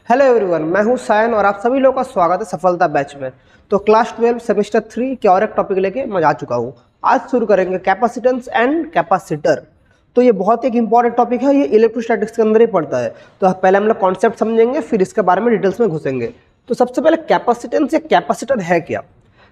Hello everyone, मैं हूं सायन और आप सभी लोगों का स्वागत है सफलता बैच में। तो क्लास 12 सेमेस्टर 3 के और एक टॉपिक लेके मैं आ चुका हूं। आज शुरू करेंगे कैपेसिटेंस एंड कैपेसिटर। तो ये बहुत एक इंपॉर्टेंट टॉपिक है, ये इलेक्ट्रोस्टैटिक्स के अंदर ही पड़ता है। तो पहले हम लोग कॉन्सेप्ट समझेंगे, फिर इसके बारे में डिटेल्स में घुसेंगे। तो सबसे पहले कैपेसिटेंस या कैपेसिटर है क्या?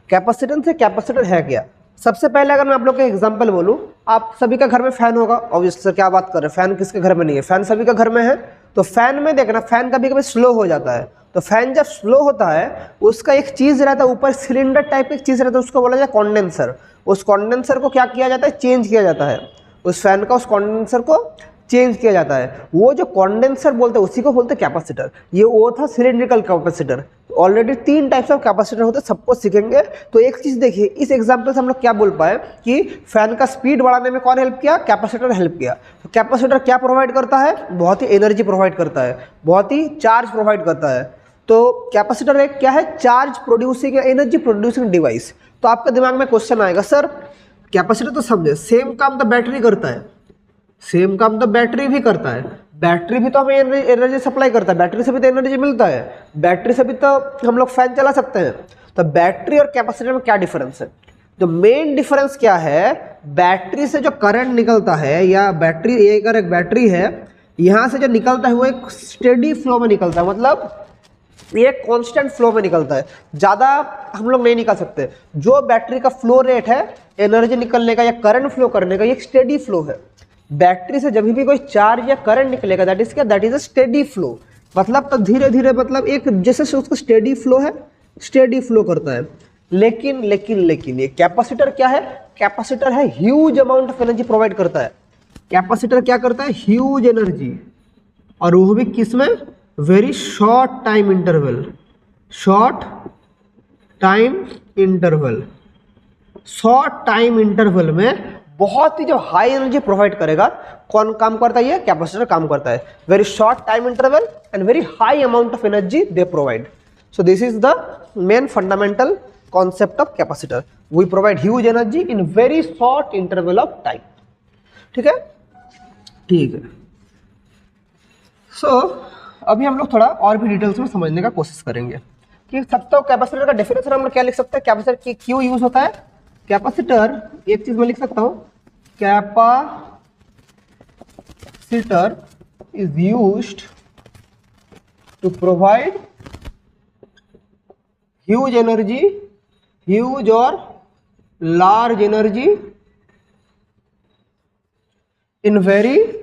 कैपेसिटेंस या कैपेसिटर है क्या? सबसे पहले अगर मैं आप लोग को एग्जांपल बोलूं, आप सभी का घर में फैन होगा। ऑब्वियस सर, क्या बात कर रहे हैं, फैन किसके घर में नहीं है? फैन सभी का घर में है। तो फैन में देखना, फैन कभी कभी स्लो हो जाता है। तो फैन जब स्लो होता है, उसका एक चीज रहता है ऊपर, सिलेंडर टाइप एक चीज रहता है, उसको बोला जाता है कॉन्डेंसर। उस कॉन्डेंसर को क्या किया जाता है? चेंज किया जाता है। उस फैन का उस कॉन्डेंसर को चेंज किया जाता है। वो जो कॉन्डेंसर बोलते हैं उसी को बोलते हैं कैपेसिटर। ये वो था cylindrical capacitor. Already 3 types of capacitor होते हैं, सबको सीखेंगे। तो एक चीज देखिए, इस एग्जांपल से हम लोग क्या बोल पाए कि फैन का स्पीड बढ़ाने में कौन हेल्प किया? कैपेसिटर हेल्प किया। तो कैपेसिटर क्या प्रोवाइड करता है? बहुत ही एनर्जी प्रोवाइड करता है, बहुत ही चार्ज प्रोवाइड करता है। तो कैपेसिटर एक क्या है? चार्ज प्रोड्यूसिंग या एनर्जी प्रोड्यूसिंग डिवाइस। तो आपके दिमाग में क्वेश्चन आएगा, सर कैपेसिटर तो समझे, सेम काम तो बैटरी करता है। सेम काम तो बैटरी भी करता है। बैटरी भी तो हमें एनर्जी सप्लाई करता है, बैटरी से भी तो एनर्जी मिलता है, बैटरी से भी तो हम लोग फैन चला सकते हैं। तो बैटरी और कैपेसिटर में क्या डिफरेंस है? जो मेन डिफरेंस क्या है, बैटरी से जो करंट निकलता है, या बैटरी, ये अगर एक बैटरी है, यहां से जो निकलता है वो एक स्टेडी फ्लो में निकलता है। मतलब ये कांस्टेंट फ्लो में निकलता है, ज्यादा हम लोग नहीं निकाल सकते। जो बैटरी का फ्लो रेट है एनर्जी निकलने का या करंट फ्लो करने का, ये एक स्टेडी फ्लो है। बैटरी से जब भी कोई चार्ज या करंट निकलेगा, दैट इज क्या? That is a steady flow. मतलब तो धीरे धीरे, मतलब एक जैसे से उसका स्टेडी फ्लो है, स्टेडी फ्लो करता है। लेकिन ये कैपेसिटर क्या है? कैपेसिटर है huge amount of energy provide करता है। कैपेसिटर क्या करता है? ह्यूज एनर्जी, और वो भी किसमें? Very short time interval. Short time interval, short time interval में बहुत ही जो हाई एनर्जी प्रोवाइड करेगा। कौन काम करता है? ये कैपेसिटर काम करता है। Very short time interval and very high amount of energy they provide. So this is the main fundamental concept of capacitor. We provide huge energy in very short interval of time. ठीक है, ठीक है। सो अभी हम लोग थोड़ा और भी डिटेल्स में समझने का कोशिश करेंगे कि सबसे कैपेसिटर का डेफिनेशन हम लोग क्या लिख सकते हैं, कैपेसिटर की क्यों यूज होता है। कैपेसिटर, एक चीज मैं लिख सकता हूं, capacitor is used to provide huge energy, huge और large energy in very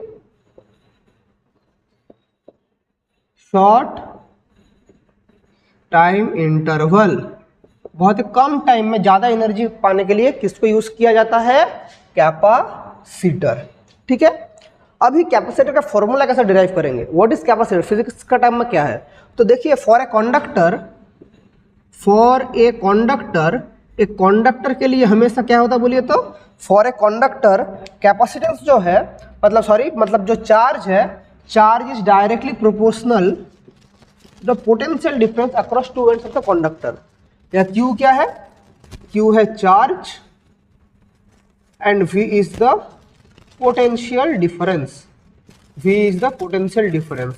short time interval. बहुत ही कम टाइम में ज्यादा एनर्जी पाने के लिए किसको यूज किया जाता है? कैपेसिटर। ठीक है, अभी कैपेसिटर का फॉर्मूला कैसे डिराइव करेंगे? What is capacitor? फिजिक्स का टाइम में क्या है? तो देखिए, फॉर ए कंडक्टर के लिए हमेशा क्या होता है बोलिए तो? फॉर ए कंडक्टर कैपेसिटेंस जो है, मतलब जो चार्ज है, charge is directly proportional the potential difference across two ends of the conductor. या Q क्या है? Q है charge and V is the potential difference. V is the potential difference.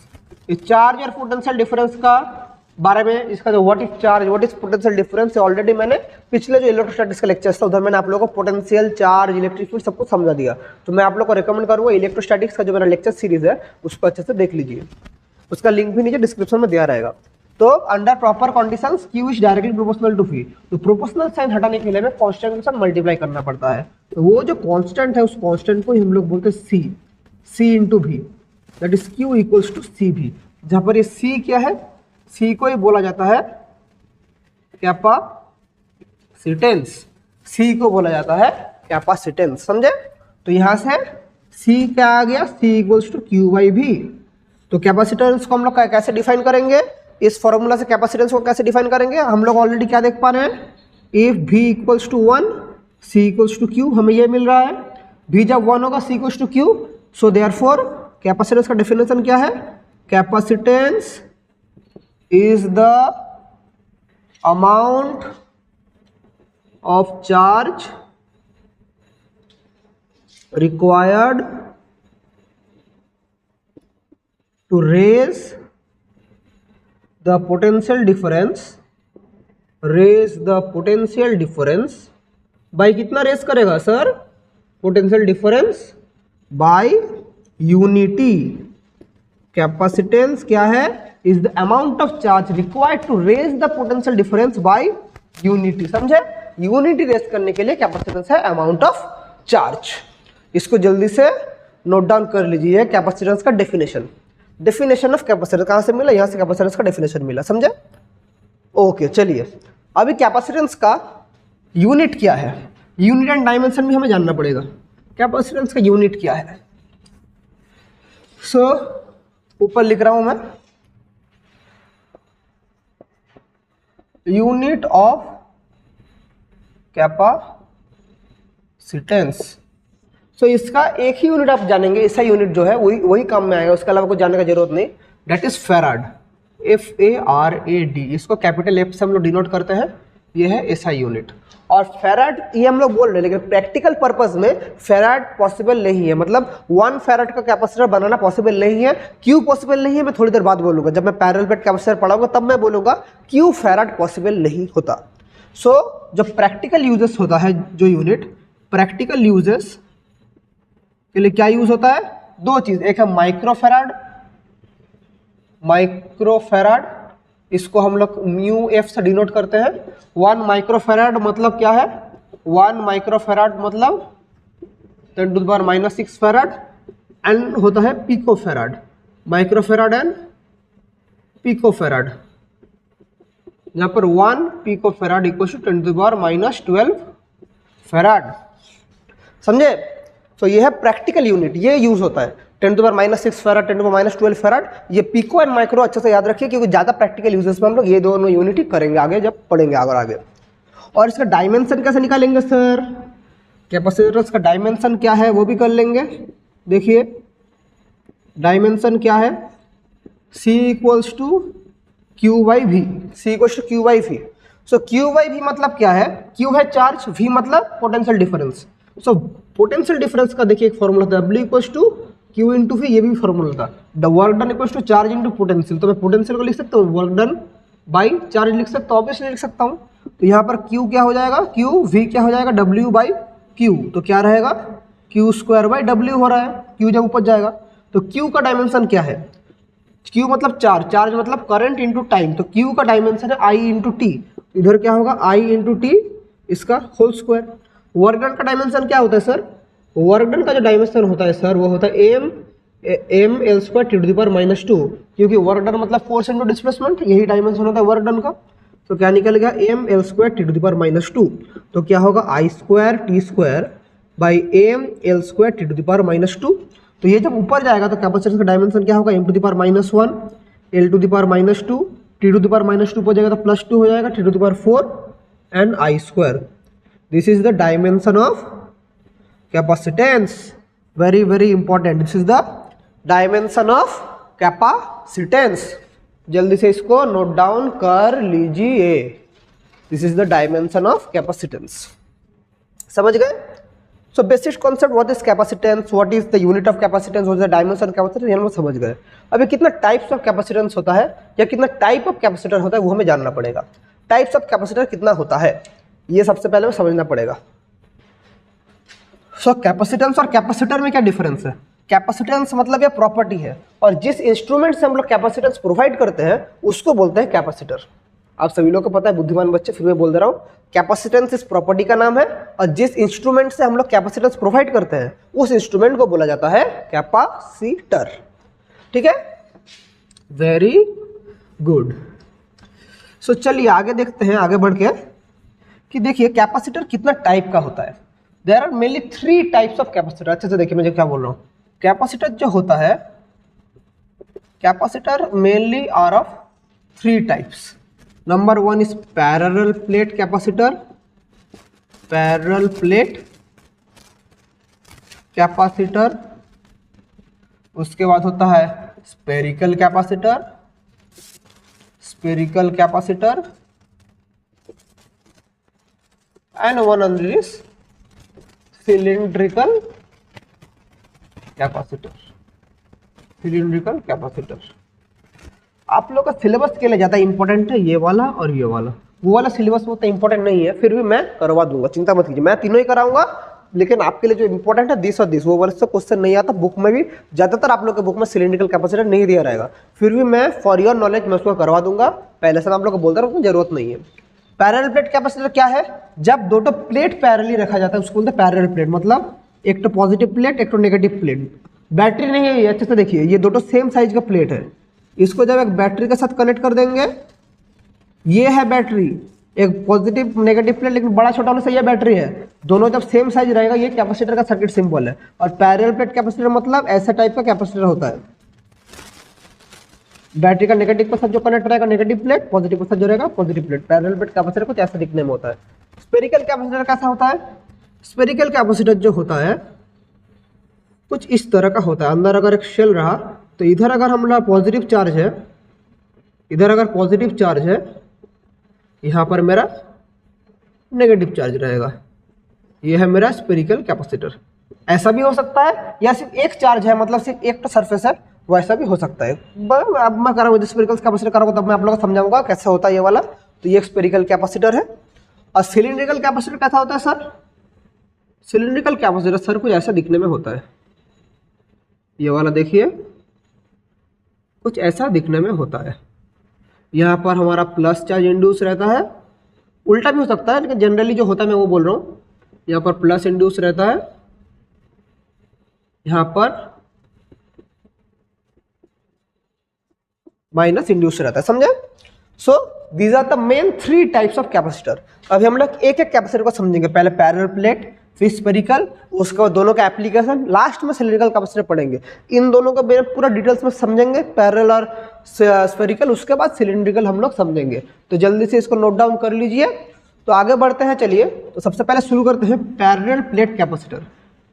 इस चार्ज और पोटेंशियल डिफरेंस का बारे में, इसका जो what is charge, what is potential difference, already मैंने पिछले जो इलेक्ट्रोस्टैटिक्स का लेक्चर था उधर मैंने आप लोगों को पोटेंशियल, चार्ज, इलेक्ट्रिक फील्ड सब कुछ समझा दिया। तो मैं आप लोग को रिकमेंड करूंगा इलेक्ट्रोस्टैटिक्स का जो मेरा लेक्चर सीरीज है उसको अच्छे से देख लीजिए। उसका लिंक भी नीचे डिस्क्रिप्शन में दिया रहेगा। तो under proper conditions Q is directly proportional to V। तो प्रोपोर्शनल साइन हटाने के लिए हमें कांस्टेंट के साथ मल्टीप्लाई करना पड़ता है। तो वो जो कांस्टेंट है उस कांस्टेंट को हम लोग बोलते हैं C into V, that is Q equals to CV। जहां पर ये C क्या है? C को ही बोला जाता है कैपेसिटेंस। C को बोला जाता है कैपेसिटेंस, समझे? तो यहां से C क्या आ गया? C equals to Q by V। तो कैपेसिटेंस को हम लोग कैसे डिफाइन करेंगे? इस फॉर्मूला से कैपेसिटेंस को कैसे डिफाइन करेंगे? हम लोग ऑलरेडी क्या देख पा रहे हैं, if V equals to 1 C equals to Q, हमें ये मिल रहा है। V जब 1 होगा C equals to Q, so therefore capacitance का डेफिनेशन क्या है? Capacitance is the amount of charge required to raise the potential difference, raise the potential difference by कितना रेज करेगा sir? Potential difference by unity. Capacitance क्या है? Is the amount of charge required to raise the potential difference by unity. समझे? Unity raise करने के लिए capacitance है amount of charge. इसको जल्दी से नोट डाउन कर लीजिए। कैपेसिटेंस का डेफिनेशन, डेफिनेशन ऑफ कैपेसिटेंस कहां से मिला? यहां से कैपेसिटेंस का डेफिनेशन मिला। समझे? ओके, चलिए अभी कैपेसिटेंस का यूनिट क्या है, यूनिट एंड डायमेंशन भी हमें जानना पड़ेगा। कैपेसिटेंस का यूनिट क्या है? सो ऊपर लिख रहा हूं मैं, यूनिट ऑफ कैपेसिटेंस। सो इसका एक ही यूनिट आप जानेंगे, ऐसा यूनिट जो है वही काम में आएगा, उसके अलावा कुछ जानने का जरूरत नहीं। That is farad, FARAD। इसको कैपिटल F से हम लोग डिनोट करते हैं, ये है एसआई यूनिट। और फैराड ये हम लोग बोल रहे हैं, लेकिन प्रैक्टिकल पर्पस में फैराड पॉसिबल नहीं है। मतलब 1 फैराड का कैपेसिटर बनाना पॉसिबल नहीं है। क्यों पॉसिबल नहीं है मैं थोड़ी देर बाद बोलूंगा, जब मैं पैरेलल प्लेट कैपेसिटर पढ़ाऊंगा तब मैं बोलूंगा क्यों फैराड पॉसिबल नहीं होता। सो जो प्रैक्टिकल यूजेस होता है, जो यूनिट प्रैक्टिकल यूजेस के लिए क्या यूज होता है? दो चीज, एक है माइक्रोफैराड, माइक्रोफैराड इसको हम लोग म्यू एफ से डिनोट करते हैं। 1 माइक्रोफैराड मतलब क्या है? 1 माइक्रोफैराड मतलब 10⁻⁻6 फैराड, एंड होता है पिकोफैराड। माइक्रोफैराड एंड पिकोफैराड, यहाँ पर 1 पिकोफैराड इक्वल टू 10⁻12 फैराड। समझे? तो ये है प्रैक्टिकल यूनिट, ये यूज होता है 10⁻6 फैराड, 10⁻12 फैराड। ये पिको एंड माइक्रो अच्छे से याद रखिए, क्योंकि ज्यादा प्रैक्टिकल यूजेस में हम लोग ये दोनों यूनिट ही करेंगे आगे, जब पढ़ेंगे आगे। और इसका डायमेंशन कैसे निकालेंगे सर? कैपेसिटेंस का डायमेंशन क्या है वो भी कर लेंगे। देखिए डायमेंशन क्या है? C equals to Q/V, C equals to Q/V। So Q/V मतलब क्या है? Q है चार्ज, V मतलब potential difference. So potential difference का देखिए एक फॉर्मूला था, W equals to Q into V, ये भी फॉर्मूला था। The work done equals to charge into potential. तो मैं पोटेंशियल को लिख सकता हूँ वर्क डन बाई चार्ज लिख सकता हूँ, ऑब्वियसली लिख सकता हूँ। तो यहाँ पर Q क्या हो जाएगा? V क्या हो जाएगा? W/Q। तो क्या रहेगा? Q²/W हो रहा है, Q जब ऊपर जाएगा। तो Q का डायमेंशन क्या है? Q मतलब चार्ज, चार्ज मतलब करंट इंटू टाइम। तो Q का डायमेंशन है I इंटू टी। इधर क्या होगा? I इंटू टी, इसका होल स्क्वायर। वर्क डन का डायमेंशन क्या होता है सर? वर्क डन का जो डायमेंशन होता है सर वो होता है mL² T⁻², क्योंकि वर्क डन मतलब फोर्स इंटू डिस्प्लेसमेंट, यही डायमेंशन होता है वर्क डन का। तो क्या निकल गया? mL² T⁻²। तो क्या होगा? I² T² by mL² T⁻²। तो ये जब ऊपर जाएगा तो कैपेसिटेंस का डायमेंशन क्या होगा? m⁻⁻1 L⁻², T⁻² पर जाएगा तो +2 हो जाएगा, T⁻4 and I²। This is the dimension of capacitance. Very important, this is the dimension of capacitance. जल्दी से इसको नोट डाउन कर लीजिए। This is the dimension of capacitance. समझ गए? So basic concept, what is capacitance, what is the unit of capacitance, what is the dimension of capacitance, ये हम समझ गए। अभी कितना टाइप्स ऑफ कैपेसिटेंस होता है या कितना टाइप ऑफ कैपेसिटर होता है वो हमें जानना पड़ेगा। टाइप्स ऑफ कैपेसिटर कितना होता है ये सबसे पहले हमें समझना पड़ेगा। सो कैपेसिटेंस और कैपेसिटर में क्या डिफरेंस है? कैपेसिटेंस मतलब ये प्रॉपर्टी है, और जिस इंस्ट्रूमेंट से हम लोग कैपेसिटेंस प्रोवाइड करते हैं उसको बोलते हैं कैपेसिटर। आप सभी लोगों को पता है, बुद्धिमान बच्चे, फिर मैं बोल दे रहा हूँ, कैपेसिटेंस इस प्रॉपर्टी का नाम है, और जिस इंस्ट्रूमेंट से हम लोग कैपेसिटेंस प्रोवाइड करते हैं उस इंस्ट्रूमेंट को बोला जाता है कैपेसिटर। ठीक है, वेरी गुड। सो चलिए आगे देखते हैं, आगे बढ़ के कि देखिए कैपेसिटर कितना टाइप का होता है। There are mainly 3 types of capacitor. अच्छे से देखिए मैं क्या बोल रहा हूँ। कैपेसिटर जो होता है, capacitor mainly are of 3 types. Number 1 is parallel plate capacitor, parallel plate capacitor. उसके बाद होता है spherical capacitor, spherical capacitor, and one another is cylindrical capacitor, cylindrical capacitor. आप लोग का सिलेबस के लिए ज़्यादा इंपॉर्टेंट है ये वाला और ये वाला, वो वाला सिलेबस उतना इंपॉर्टेंट नहीं है, फिर भी मैं करवा दूंगा, चिंता मत कीजिए, मैं तीनों ही कराऊंगा। लेकिन आपके लिए जो इंपॉर्टेंट है दिस और दिस, वो वाले से क्वेश्चन नहीं आता बुक में भी, ज़्यादातर आप लोग के बुक में सिलिंड्रिकल कैपेसिटर नहीं दिया रहेगा, फिर भी मैं फॉर योर नॉलेज मैं उसको करवा दूंगा। पहले से मैं आप लोग को बोलता रहा हूँ, जरूरत नहीं है। पैरेलल प्लेट कैपेसिटर क्या है? जब दो प्लेट पैरेलली रखा जाता है उसको बोलते हैं पैरेलल प्लेट, मतलब एक तो पॉजिटिव प्लेट एक तो नेगेटिव प्लेट। बैटरी नहीं है ये, अच्छे से देखिए, ये दोनों सेम साइज का प्लेट है, इसको जब एक बैटरी के साथ कनेक्ट कर देंगे, ये है बैटरी, एक पॉजिटिव नेगेटिव प्लेट, लेकिन बड़ा छोटा होने से ये बैटरी है, दोनों जब सेम साइज रहेगा, ये कैपेसिटर का सर्किट सिंबल है। और पैरेलल प्लेट कैपेसिटर मतलब ऐसा टाइप का कैपेसिटर होता है, बैटरी का नेगेटिव के साथ जो कनेक्ट रहेगा नेगेटिव प्लेट, पॉजिटिव के साथ जो रहेगा positive plate. Parallel plate capacitor कुछ ऐसा दिखने में होता है। स्फेरिकल कैपेसिटर कैसा होता है? स्फेरिकल कैपेसिटर जो होता है कुछ इस तरह का होता है, अंदर अगर एक शेल रहा तो इधर अगर हमारा पॉजिटिव चार्ज है, इधर अगर पॉजिटिव चार्ज है, यहाँ पर मेरा नेगेटिव चार्ज रहेगा, ये है मेरा स्फेरिकल कैपेसिटर। ऐसा भी हो सकता है या सिर्फ एक चार्ज है, मतलब सिर्फ एक तो सरफेस है, वैसा भी हो सकता है। अब मैं करूँगा जब स्फेरिकल कैपेसिटर करूँगा तब मैं आप लोगों को समझाऊंगा कैसे होता है ये वाला। तो ये स्फेरिकल कैपेसिटर है। और सिलिंड्रिकल कैपेसिटर कैसा होता है सर? सिलिंड्रिकल कैपेसिटर सर कुछ ऐसा दिखने में होता है, ये वाला देखिए, कुछ ऐसा दिखने में होता है। यहाँ पर हमारा प्लस चार्ज इंड्यूस रहता है, उल्टा भी हो सकता है, लेकिन जनरली जो होता है मैं वो बोल रहा हूँ। यहाँ पर प्लस इंड्यूस रहता है, यहाँ पर माइनस इंड्यूस रहता है, समझे? So these are the main 3 types of capacitor. अभी हम लोग एक एक कैपेसिटर को समझेंगे, पहले पैरेलल प्लेट, फिर स्फेरिकल, उसके बाद दोनों का एप्लीकेशन, लास्ट में सिलिंड्रिकल कैपेसिटर पढ़ेंगे। इन दोनों को पूरा डिटेल्स में समझेंगे, पैरेलल और स्फेरिकल, उसके बाद सिलिंड्रिकल हम लोग समझेंगे। तो जल्दी से इसको नोट डाउन कर लीजिए। तो आगे बढ़ते हैं, चलिए। तो सबसे पहले शुरू करते हैं parallel plate capacitor.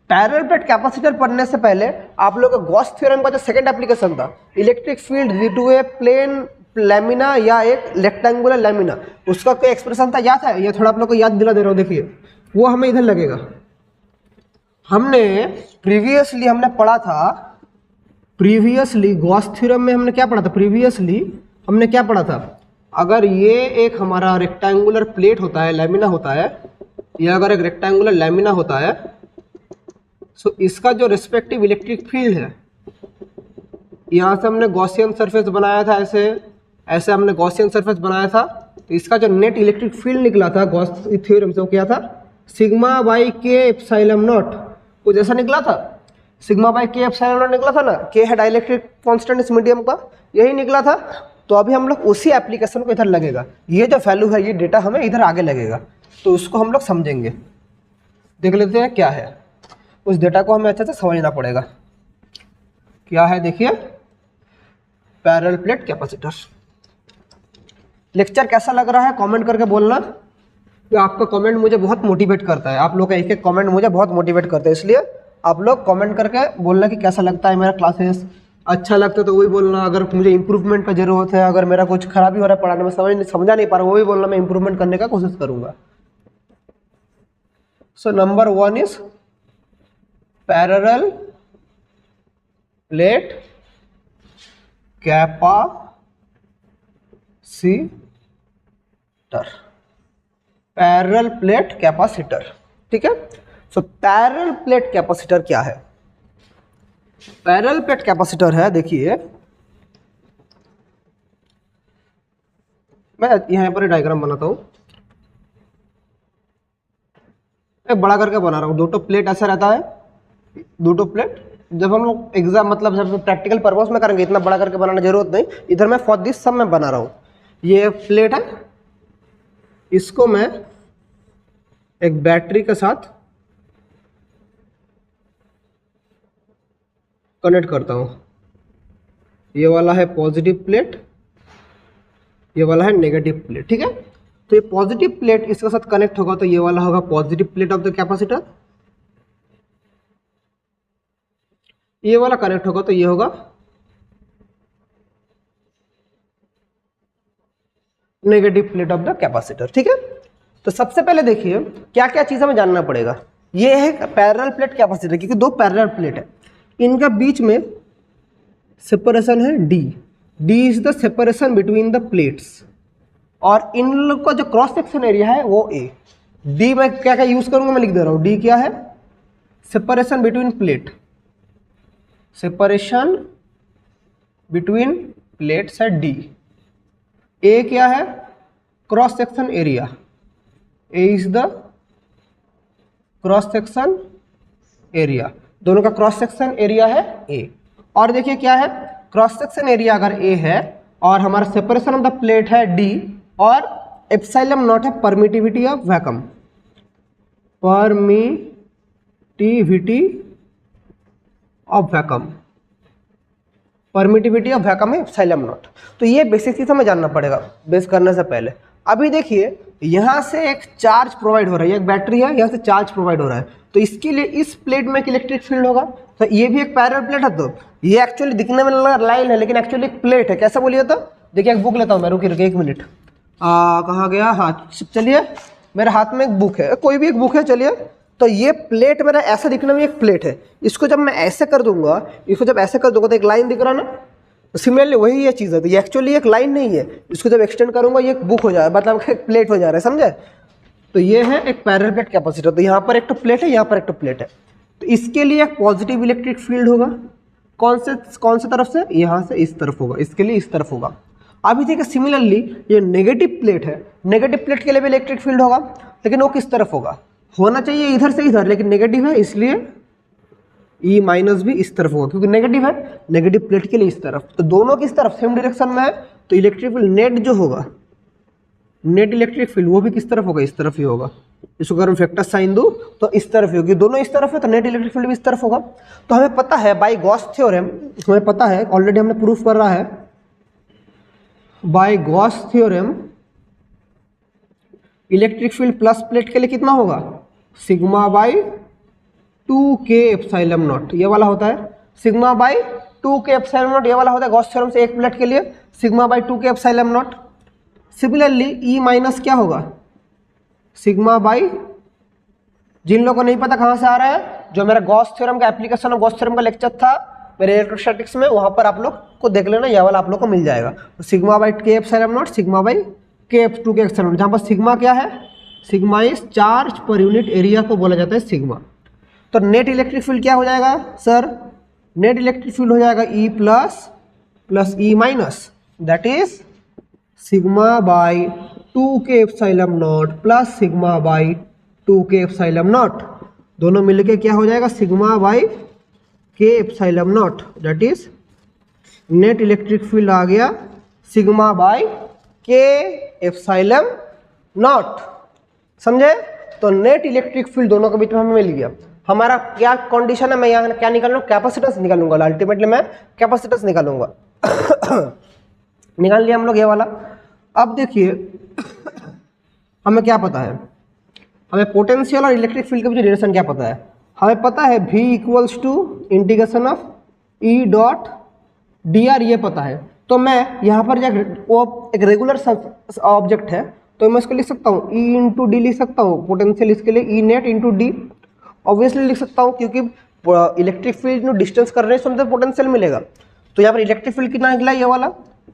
Parallel plate capacitor पढ़ने से पहले आप लोग का गॉस थ्योरम का जो सेकंड एप्लीकेशन था, electric field due to a plane lamina या एक रेक्टेंगुलर लैमिना, उसका कोई एक्सप्रेशन था, याद है? ये थोड़ा आप लोग को याद दिला दे रहा हूँ, देखिए वो हमें इधर लगेगा। हमने प्रीवियसली हमने पढ़ा था, प्रीवियसली गॉस थ्योरम में हमने क्या पढ़ा था? प्रीवियसली हमने क्या पढ़ा था? अगर ये एक हमारा रेक्टेंगुलर प्लेट होता है, लैमिना होता है, या अगर एक रेक्टेंगुलर लैमिना होता है, सो इसका जो रिस्पेक्टिव इलेक्ट्रिक फील्ड है, यहाँ से हमने गॉसियन सरफेस बनाया था, ऐसे हमने गॉसियन सरफेस बनाया था, तो इसका जो नेट इलेक्ट्रिक फील्ड निकला था गॉस थ्योरम से, वो क्या था? सिग्मा बाई के एप्सिलॉन नॉट, कुछ ऐसा निकला था। सिग्मा बाई के एप्सिलॉन नॉट निकला था ना, के है डाइलेक्ट्रिक कांस्टेंट इस मीडियम का, यही निकला था। तो अभी हम लोग उसी एप्लीकेशन को इधर लगेगा, ये जो वैल्यू है, ये डेटा हमें इधर आगे लगेगा, तो उसको हम लोग समझेंगे। देख लेते हैं क्या है, उस डेटा को हमें अच्छे से समझना पड़ेगा। क्या है देखिए, पैरेलल प्लेट कैपेसिटर। लेक्चर कैसा लग रहा है कमेंट करके बोलना, कि आपका कमेंट मुझे बहुत मोटिवेट करता है, आप लोग का एक एक कमेंट मुझे बहुत मोटिवेट करता है, इसलिए आप लोग कमेंट करके बोलना कि कैसा लगता है मेरा क्लासेस। अच्छा लगता है तो वही बोलना, अगर मुझे इंप्रूवमेंट का जरूरत है, अगर मेरा कुछ खराबी हो रहा है पढ़ाने में, समझा नहीं पा रहा हूँ, वही बोलना, मैं इंप्रूवमेंट करने का कोशिश करूँगा। So number 1 is parallel plate capacitor, parallel plate capacitor, ठीक है। सो पैरेलल प्लेट कैपेसिटर क्या है? पैरेलल प्लेट कैपेसिटर है, देखिए मैं यहाँ पर डायग्राम बनाता हूँ, मैं बड़ा करके बना रहा हूँ। 2 प्लेट ऐसा रहता है, 2 प्लेट, जब हम लोग एग्जाम मतलब जब प्रैक्टिकल पर्पस में करेंगे, इतना बड़ा करके बनाना जरूरत नहीं, इधर मैं फॉर दिस सब मैं बना रहा हूँ। ये प्लेट है, इसको मैं एक बैटरी के साथ कनेक्ट करता हूँ। ये वाला है पॉजिटिव प्लेट, ये वाला है नेगेटिव प्लेट, ठीक है। तो ये पॉजिटिव प्लेट इसके साथ कनेक्ट होगा, तो ये वाला होगा positive plate of the capacitor, ये वाला कनेक्ट होगा तो ये होगा negative plate of the capacitor, ठीक है। तो सबसे पहले देखिए क्या क्या चीज हमें जानना पड़ेगा। ये है पैरेलल प्लेट कैपेसिटर, क्योंकि 2 पैरेलल प्लेट है, इनका बीच में सेपरेशन है D, D is the separation between the plates, और इन लोग का जो क्रॉस सेक्शन एरिया है वो ए। डी मैं क्या क्या यूज करूंगा, मैं लिख दे रहा हूं। डी क्या है, separation between plate, separation between plates है डी। ए क्या है, cross section area, A is the cross section area, दोनों का क्रॉस सेक्शन एरिया है ए। और देखिए क्या है, क्रॉस सेक्शन एरिया अगर ए है और हमारा सेपरेशन ऑफ द प्लेट है डी, और एप्सिलॉन नॉट है permittivity of vacuum, permittivity of vacuum, permittivity of vacuum है एप्सिलॉन नॉट। तो ये बेसिक चीज हमें जानना पड़ेगा बेस करने से पहले। अभी देखिए यहाँ से एक चार्ज प्रोवाइड हो रहा है, एक बैटरी है, यहाँ से चार्ज प्रोवाइड हो रहा है, तो इसके लिए इस प्लेट में एक इलेक्ट्रिक फील्ड होगा। तो ये भी एक पैरेलल प्लेट है, तो ये एक्चुअली दिखने में लाइन है लेकिन एक्चुअली एक प्लेट है। कैसा बोलिए तो, देखिए एक बुक लेता हूँ मैं, रुकिए एक मिनट, कहाँ गया, हाँ चलिए मेरे हाथ में एक बुक है, कोई भी एक बुक है, चलिए। तो ये प्लेट मेरा ऐसा दिखने में एक प्लेट है, इसको जब मैं ऐसे कर दूंगा, इसको जब ऐसे कर दूंगा तो एक लाइन दिख रहा ना, सिमिलरली वही ये चीज़ है। तो ये एक्चुअली एक लाइन नहीं है, इसको जब एक्सटेंड करूंगा ये एक बुक हो जाएगा, मतलब एक प्लेट हो जा रहा है, समझे। तो ये है एक पैरेलल प्लेट कैपेसिटर, तो यहाँ पर एक तो प्लेट है, यहाँ पर एक तो प्लेट है, तो इसके लिए एक पॉजिटिव इलेक्ट्रिक फील्ड होगा। कौन से तरफ से, यहाँ से इस तरफ होगा, इसके लिए इस तरफ होगा। अभी देखिए सिमिलरली ये नेगेटिव प्लेट है, नेगेटिव प्लेट के लिए भी इलेक्ट्रिक फील्ड होगा, लेकिन वो किस तरफ होगा, होना चाहिए इधर से इधर, लेकिन नेगेटिव है इसलिए ई माइनस भी इस तरफ होगा, क्योंकि नेगेटिव है, नेगेटिव प्लेट के लिए इस तरफ। तो दोनों किस तरफ, सेम डायरेक्शन में है, तो इलेक्ट्रिक फील्ड नेट जो होगा, नेट इलेक्ट्रिक फील्ड वो भी किस तरफ होगा, इस तरफ ही होगा। इसको अगर मैं फैक्टर साइन दूं तो इस तरफ ही होगी, दोनों इस तरफ है तो नेट इलेक्ट्रिक फील्ड भी इस तरफ होगा। तो हमें पता है बाय गॉस थ्योरम, हमें पता है ऑलरेडी हमने प्रूफ कर रहा है, by Gauss theorem electric field plus plate के लिए कितना होगा, sigma by 2k epsilon not, ये वाला होता है sigma by 2k epsilon not, ये वाला होता है गॉस थ्योरम से एक प्लेट के लिए sigma by 2k epsilon not. Similarly E minus क्या होगा, सिग्मा बाई, जिन लोगों को नहीं पता कहाँ से आ रहा है, जो मेरा गॉस थ्योरम का एप्लीकेशन ऑफ गॉस थ्योरम का लेक्चर था मेरे इलेक्ट्रोस्टैटिक्स में, वहाँ पर आप लोग को देख लेना, यह वाला आप लोग को मिल जाएगा। तो sigma by k epsilon not, sigma by k 2k epsilon not, जहाँ पर सिग्मा क्या है, sigma is charge per unit area को बोला जाता है सिग्मा। तो नेट इलेक्ट्रिक फील्ड क्या हो जाएगा सर, नेट इलेक्ट्रिक फील्ड हो जाएगा E plus E minus, that is sigma by 2k epsilon naught plus sigma by 2k epsilon naught, दोनों मिलके क्या हो जाएगा, sigma by k epsilon naught, that is net electric field आ गया sigma by k epsilon naught, समझे। तो net electric field दोनों के बीच में हमें मिल गया। हमारा क्या कंडीशन है, मैं यहाँ क्या निकाल रहा हूँ, कैपेसिटेंस निकालूंगा, अल्टीमेटली मैं कैपेसिटेंस निकालूंगा। निकाल लिया हम लोग ये वाला। अब देखिए हमें क्या पता है, हमें पोटेंशियल और इलेक्ट्रिक फील्ड के बीच रिलेशन क्या पता है, हमें पता है v equals to integration of E dot dr, ये पता है। तो मैं यहाँ पर एक रेगुलर ऑब्जेक्ट है तो मैं इसको लिख सकता हूँ E इंटू डी लिख सकता हूँ, पोटेंशियल इसके लिए E net into D obviously लिख सकता हूँ, क्योंकि इलेक्ट्रिक फील्ड जो डिस्टेंस कर रहे हैं उसमें पोटेंशियल मिलेगा। तो यहाँ पर इलेक्ट्रिक फील्ड कितना निकला ये वाला,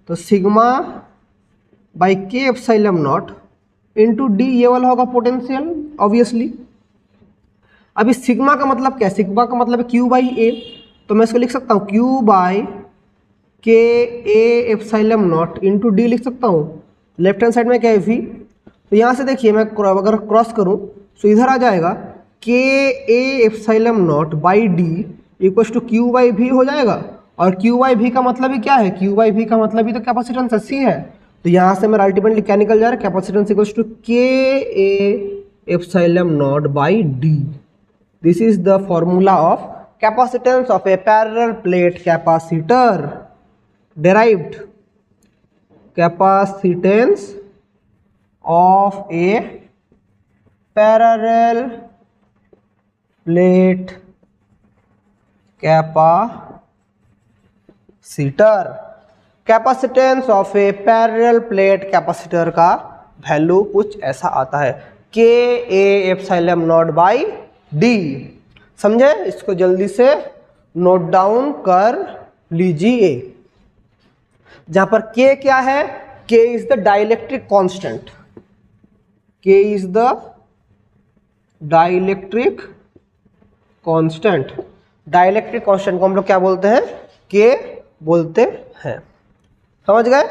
तो sigma by k epsilon not into D, ये वाला होगा पोटेंशियल ऑब्वियसली। अभी सिग्मा का मतलब क्या है, सिग्मा का मतलब है q बाई ए, तो मैं इसको लिख सकता हूँ q by k a epsilon not into D लिख सकता हूँ। लेफ्ट हैंड साइड में क्या है v, तो यहाँ से देखिए मैं अगर क्रॉस करूँ तो इधर आ जाएगा k a epsilon nought by D equals to q by v हो जाएगा। और q बाई v का मतलब ही क्या है, q बाई v का मतलब ही तो कैपेसिटेंस c है। तो यहाँ से मेरा अल्टीमेटली क्या निकल जा रहा है, capacitance equals to k a epsilon nought by D. This is the formula of capacitance of a parallel plate capacitor, derived capacitance of a parallel plate capacitor। Capacitance of a parallel plate capacitor का value कुछ ऐसा आता है k a epsilon nought by D. समझे, इसको जल्दी से note down कर लीजिए। जहां पर K क्या है, K is the dielectric constant, K is the dielectric constant. Dielectric constant को हम लोग क्या बोलते हैं, K बोलते हैं। समझ गए?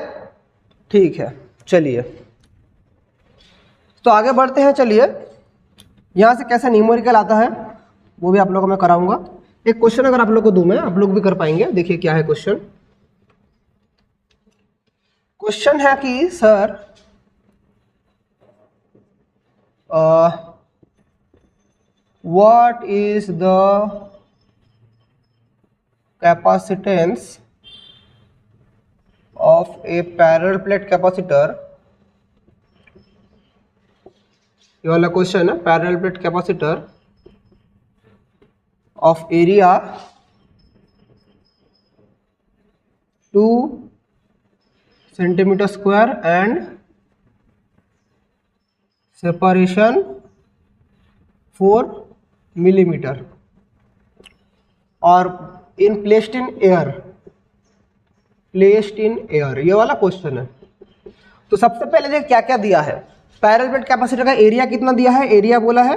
ठीक है, चलिए तो आगे बढ़ते हैं। चलिए यहां से कैसे न्यूमेरिकल आता है वो भी आप लोगों को मैं कराऊंगा। एक क्वेश्चन अगर आप लोग को दूं मैं, आप लोग भी कर पाएंगे। देखिए क्या है क्वेश्चन। क्वेश्चन है कि sir what is the capacitance of a parallel plate capacitor. ये वाला क्वेश्चन है, parallel plate capacitor of area 2 centimetre square and separation 4 millimetre और in placed in air, placed in air, ये वाला क्वेश्चन है। तो सबसे पहले देखिए क्या क्या दिया है। पैरेलल प्लेट कैपेसिटर का एरिया कितना दिया है, एरिया बोला है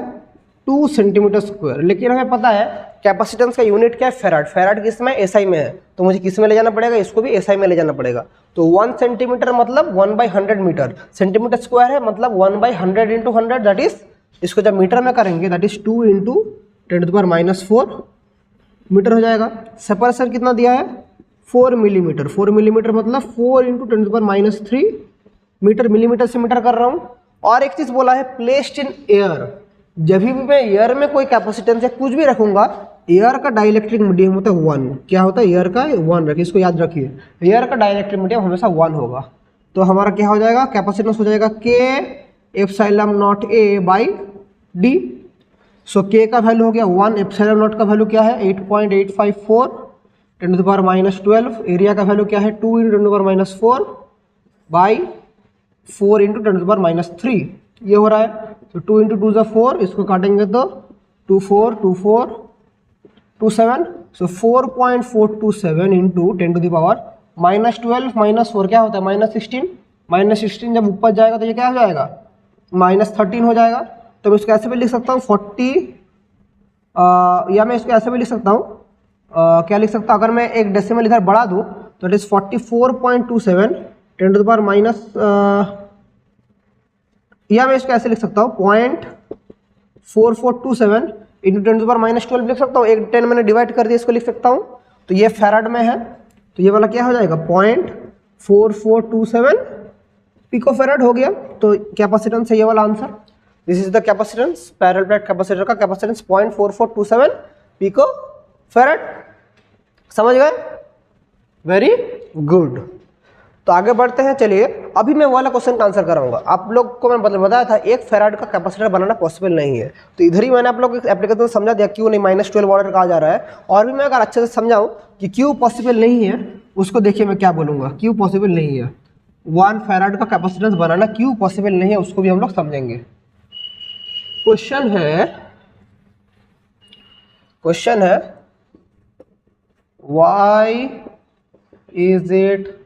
2 सेंटीमीटर स्क्वायर, लेकिन हमें पता है कैपेसिटेंस का यूनिट क्या है, फेराड। फेराड किस में, एसआई में है, तो मुझे किस में ले जाना पड़ेगा, इसको भी एसआई में ले जाना पड़ेगा। तो 1 सेंटीमीटर मतलब 1/100 मीटर, सेंटीमीटर स्क्वायर है मतलब 1/100 × 100, दैट इज, इसको जब मीटर में करेंगे दैट इज 2 × 10⁻⁴ मीटर हो जाएगा। सेपरेशन कितना दिया है, 4 मिलीमीटर, 4 मिलीमीटर मतलब 4 × 10⁻³ मीटर, मिलीमीटर से मीटर कर रहा हूँ। और एक चीज बोला है प्लेस्ड इन एयर, जब भी मैं एयर में कोई कैपेसिटेंस या कुछ भी रखूंगा, एयर का डाइलेक्ट्रिक मीडियम होता है 1। क्या होता है, एयर का 1 रखिए, इसको याद रखिए, एयर का डाइलेक्ट्रिक मीडियम हमेशा 1 होगा। तो हमारा क्या हो जाएगा, कैपेसिटेंस हो जाएगा K ε0A/d। सो K का वैल्यू हो गया 1, ε0 का वैल्यू क्या है 8.854 × 10⁻12, एरिया का वैल्यू क्या है 2 × 10⁻4/4 × 10⁻3, ये हो रहा है। तो 2 × 2 = 4, इसको काटेंगे तो 2 4 2 4 2 7, सो 4.427 × 10⁻12 -4 क्या होता है -16, -16 जब ऊपर जाएगा तो ये क्या हो जाएगा -13 हो जाएगा। तो मैं इसको ऐसे भी लिख सकता हूँ 40, या मैं इसको ऐसे भी लिख सकता हूँ, क्या लिख सकता हूँ, अगर मैं एक डेसिमल इधर बढ़ा दूँ तो इट इज 44.27 × या मैं इसको ऐसे लिख सकता हूँ 0.4427 × 10⁻12 लिख सकता हूँ। एक 10 मैंने डिवाइड कर दिया, इसको लिख सकता हूँ। तो ये फैराड में है, तो ये वाला क्या हो जाएगा 0.4427 पिको फैराड हो गया। तो कैपेसिटेंस है ये वाला answer. This is the capacitance, parallel plate capacitor का कैपेसिटेंस 0.4427 पिको फैराड। समझ गए? Very good. तो आगे बढ़ते हैं। चलिए अभी मैं वाला क्वेश्चन का आंसर कराऊंगा। आप लोग को मैं बताया था 1 फैराड का कैपेसिटर बनाना पॉसिबल नहीं है, तो इधर ही मैंने आप लोग एप्लीकेशन समझा दिया क्यों नहीं -12 ऑर्डर कहा जा रहा है। और भी मैं अगर अच्छे से समझाऊं कि क्यों पॉसिबल नहीं है, उसको देखिए मैं क्या बोलूंगा, क्यों पॉसिबल नहीं है 1 फैराड का कैपेसिटेंस बनाना क्यों पॉसिबल नहीं है, उसको भी हम लोग समझेंगे। क्वेश्चन है why is it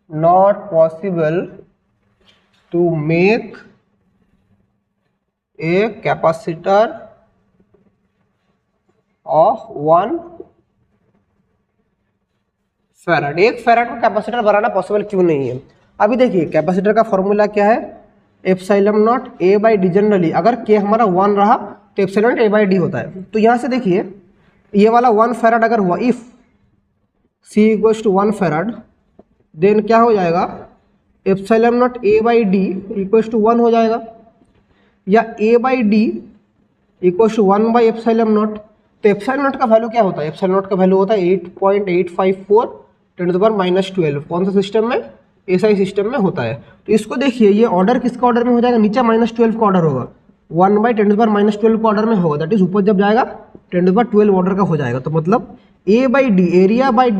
not possible to make a capacitor of 1 farad. 1 farad का कैपेसिटर बनाना पॉसिबल क्यों नहीं है? अभी देखिए कैपेसिटर का फॉर्मूला क्या है, ε0 A/d। जनरली अगर K हमारा 1 रहा तो ε0 A/d होता है। तो यहां से देखिए ये वाला 1 फैराड अगर हुआ, इफ C = 1 फैराड, देन क्या हो जाएगा ε0 A/d = 1 हो जाएगा, या A/d = 1/ε0। तो ε0 का वैल्यू क्या होता है, ε0 का वैल्यू होता है 8.854 × 10⁻12। कौन सा सिस्टम में, एसआई सिस्टम में होता है। तो इसको देखिए ये ऑर्डर किसका ऑर्डर में हो जाएगा, नीचे -12 का ऑर्डर होगा, 1/10⁻12 का ऑर्डर में होगा, दैट इज ऊपर जब जाएगा 10⁻12 ऑर्डर का हो जाएगा। तो मतलब A/d एरिया बाई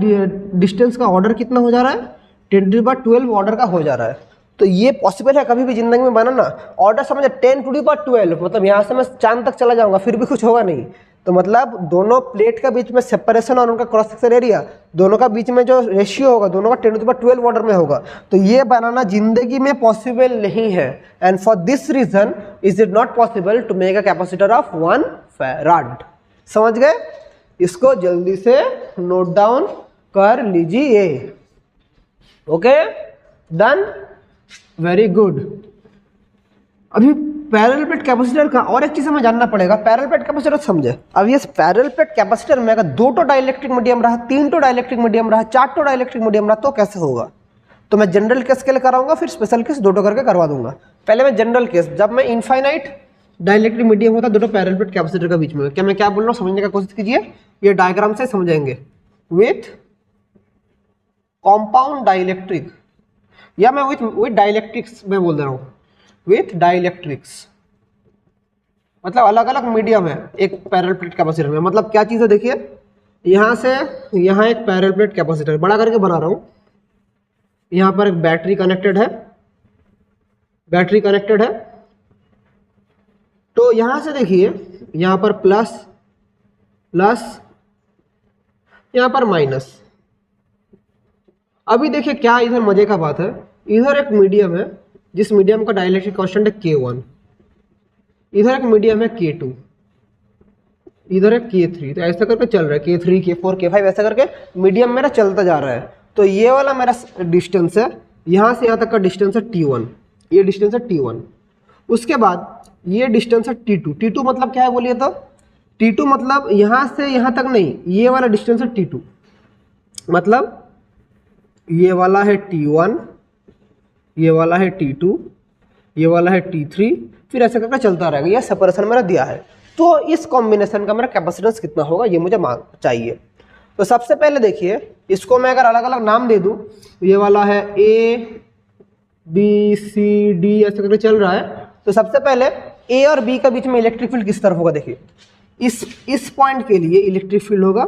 डिस्टेंस का ऑर्डर कितना हो जा रहा है, 10⁻12 ऑर्डर का हो जा रहा है। तो ये पॉसिबल है कभी भी जिंदगी में बनाना। ऑर्डर समझे 10⁻12, मतलब यहाँ से मैं चांद तक चला जाऊंगा फिर भी कुछ होगा नहीं। तो मतलब दोनों प्लेट का बीच में सेपरेशन और उनका क्रॉस सेक्शन एरिया दोनों का बीच में जो रेशियो होगा दोनों का 10⁻12 ऑर्डर में होगा। तो ये बनाना जिंदगी में पॉसिबल नहीं है। And for this reason is it not possible to make a capacitor of 1 farad. समझ गए? इसको जल्दी से नोट डाउन कर लीजिए। Okay, done, very good. अभी पैरेलल प्लेट कैपेसिटर का और एक चीज हमें जानना पड़ेगा। पैरेलल प्लेट कैपेसिटर समझे। अब ये पैरेलल प्लेट कैपेसिटर में अगर 2 डाइलेक्ट्रिक मीडियम रहा, 3 डाइलेक्ट्रिक मीडियम रहा, 4 डाइलेक्ट्रिक मीडियम रहा तो कैसे होगा? तो मैं जनरल केस के लिए कराऊंगा, फिर स्पेशल केस 2 करके करवा दूंगा। पहले मैं जनरल केस, जब मैं इनफाइनाइट डाइलेक्ट्रिक मीडियम होता 2 पैरेलल प्लेट कैपेसिटर के बीच में, क्या मैं क्या बोल रहा हूँ समझने का कोशिश कीजिए। ये डायग्राम से समझेंगे। विथ कॉम्पाउंड डाइलेक्ट्रिक, या मैं विथ डाइलेक्ट्रिक्स में बोल दे रहा हूँ, विथ डाइलेक्ट्रिक्स मतलब अलग अलग मीडियम है एक पैरेलल प्लेट कैपेसिटर में। मतलब क्या चीज़ है देखिए, यहाँ से यहाँ एक पैरेलल प्लेट कैपेसिटर बड़ा करके बना रहा हूँ। यहाँ पर एक बैटरी कनेक्टेड है, बैटरी कनेक्टेड है। तो यहाँ से देखिए, यहाँ पर प्लस प्लस, यहाँ पर माइनस। अभी देखिए क्या इधर मजे का बात है, इधर एक मीडियम है जिस मीडियम का डाइलेक्ट्रिक कांस्टेंट है K1, इधर एक मीडियम है K2, इधर है K3। तो ऐसा करके चल रहा है K3 K4 K5 ऐसा करके मीडियम मेरा चलता जा रहा है। तो ये वाला मेरा डिस्टेंस है, यहाँ से यहाँ तक का डिस्टेंस है T1, ये डिस्टेंस है T1। उसके बाद ये डिस्टेंस है T2। T2 मतलब क्या है बोलिए तो? T2 मतलब यहाँ से यहाँ तक नहीं, ये वाला डिस्टेंस है T2। मतलब ये वाला है T1, ये वाला है T2, ये वाला है T3, फिर ऐसे करके चलता रहेगा। ये सेपरेशन मेरा दिया है। तो इस कॉम्बिनेशन का मेरा कैपेसिटेंस कितना होगा ये मुझे चाहिए। तो सबसे पहले देखिए, इसको मैं अगर अलग अलग नाम दे दूं, ये वाला है A B C D ऐसे करके चल रहा है। तो सबसे पहले A और B के बीच में इलेक्ट्रिक फील्ड किस तरफ होगा देखिए, इस पॉइंट के लिए इलेक्ट्रिक फील्ड होगा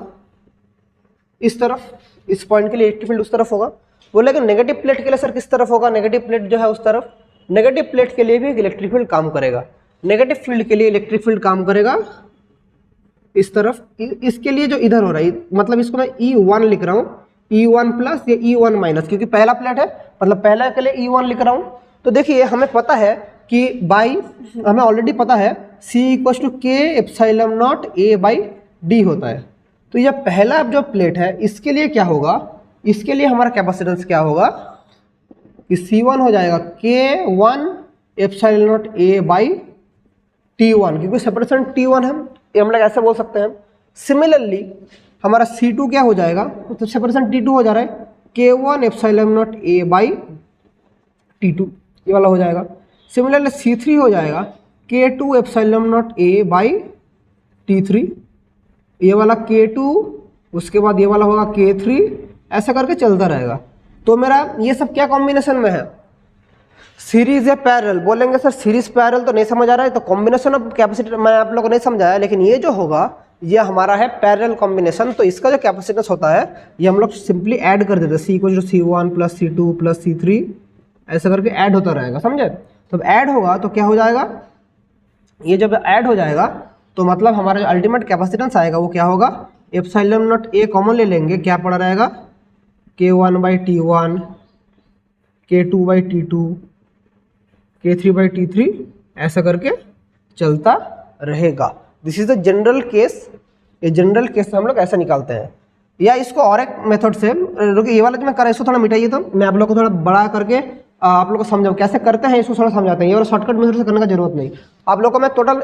इस तरफ, इस पॉइंट के लिए इलेक्ट्रिक फील्ड उस तरफ होगा। बोले कि नेगेटिव प्लेट के लिए सर किस तरफ होगा? नेगेटिव प्लेट जो है उस तरफ। नेगेटिव प्लेट के लिए भी इलेक्ट्रिक फील्ड काम करेगा, नेगेटिव फील्ड के लिए इलेक्ट्रिक फील्ड काम करेगा इस तरफ। इसके लिए जो इधर हो रहा है, मतलब इसको मैं E1 लिख रहा हूँ, E1 प्लस या E1 माइनस, क्योंकि पहला प्लेट है मतलब पहला के लिए E1 लिख रहा हूँ। तो देखिए हमें पता है कि हमें ऑलरेडी पता है C K epsilon not A/D होता है। तो यह पहला जो प्लेट है इसके लिए क्या होगा, इसके लिए हमारा कैपेसिटेंस क्या होगा कि C1 हो जाएगा K1 एप्सिलॉन नॉट A/T1, क्योंकि सेपरेशन T1 है, ये हम लोग ऐसे बोल सकते हैं। सिमिलरली हमारा C2 क्या हो जाएगा, तो सेपरेशन T2 हो जा रहा है, K1 एप्सिलॉन नॉट A/T2 ये वाला हो जाएगा। सिमिलरली C3 हो जाएगा K2 एप्सिलॉन नॉट A/T3, ये वाला K2, उसके बाद ये वाला होगा K3, ऐसा करके चलता रहेगा। तो मेरा ये सब क्या कॉम्बिनेशन में है, सीरीज है पैरेलल। बोलेंगे सर सीरीज पैरेलल तो नहीं समझ आ रहा है, तो कॉम्बिनेशन ऑफ कैपेसिटर मैं आप लोगों को नहीं समझाया, लेकिन ये जो होगा ये हमारा है पैरेलल कॉम्बिनेशन। तो इसका जो कैपेसिटेंस होता है ये हम लोग सिंपली ऐड कर देते हैं, C1 plus C2 plus C3 ऐसा करके ऐड होता रहेगा, समझे। तो ऐड होगा तो क्या हो जाएगा, ये जब ऐड हो जाएगा तो मतलब हमारा जो अल्टीमेट कैपेसिटेंस आएगा वो क्या होगा, एप्सिलॉन नॉट A कॉमन ले लेंगे, क्या पड़ा रहेगा K1/T1, K2/T2, K3/T3 ऐसा करके चलता रहेगा। This is the general case. ये जनरल केस हम लोग ऐसा निकालते हैं। या इसको और एक मेथड से, ये वाला जो मैं कर रहा हूँ इसको थोड़ा मिटाइए, तो मैं आप लोग को थोड़ा बड़ा करके आप लोग को समझाऊँ कैसे करते हैं, इसको थोड़ा समझाते हैं। ये वाला शॉर्टकट मेथड से करने का जरूरत नहीं, आप लोग को मैं टोटल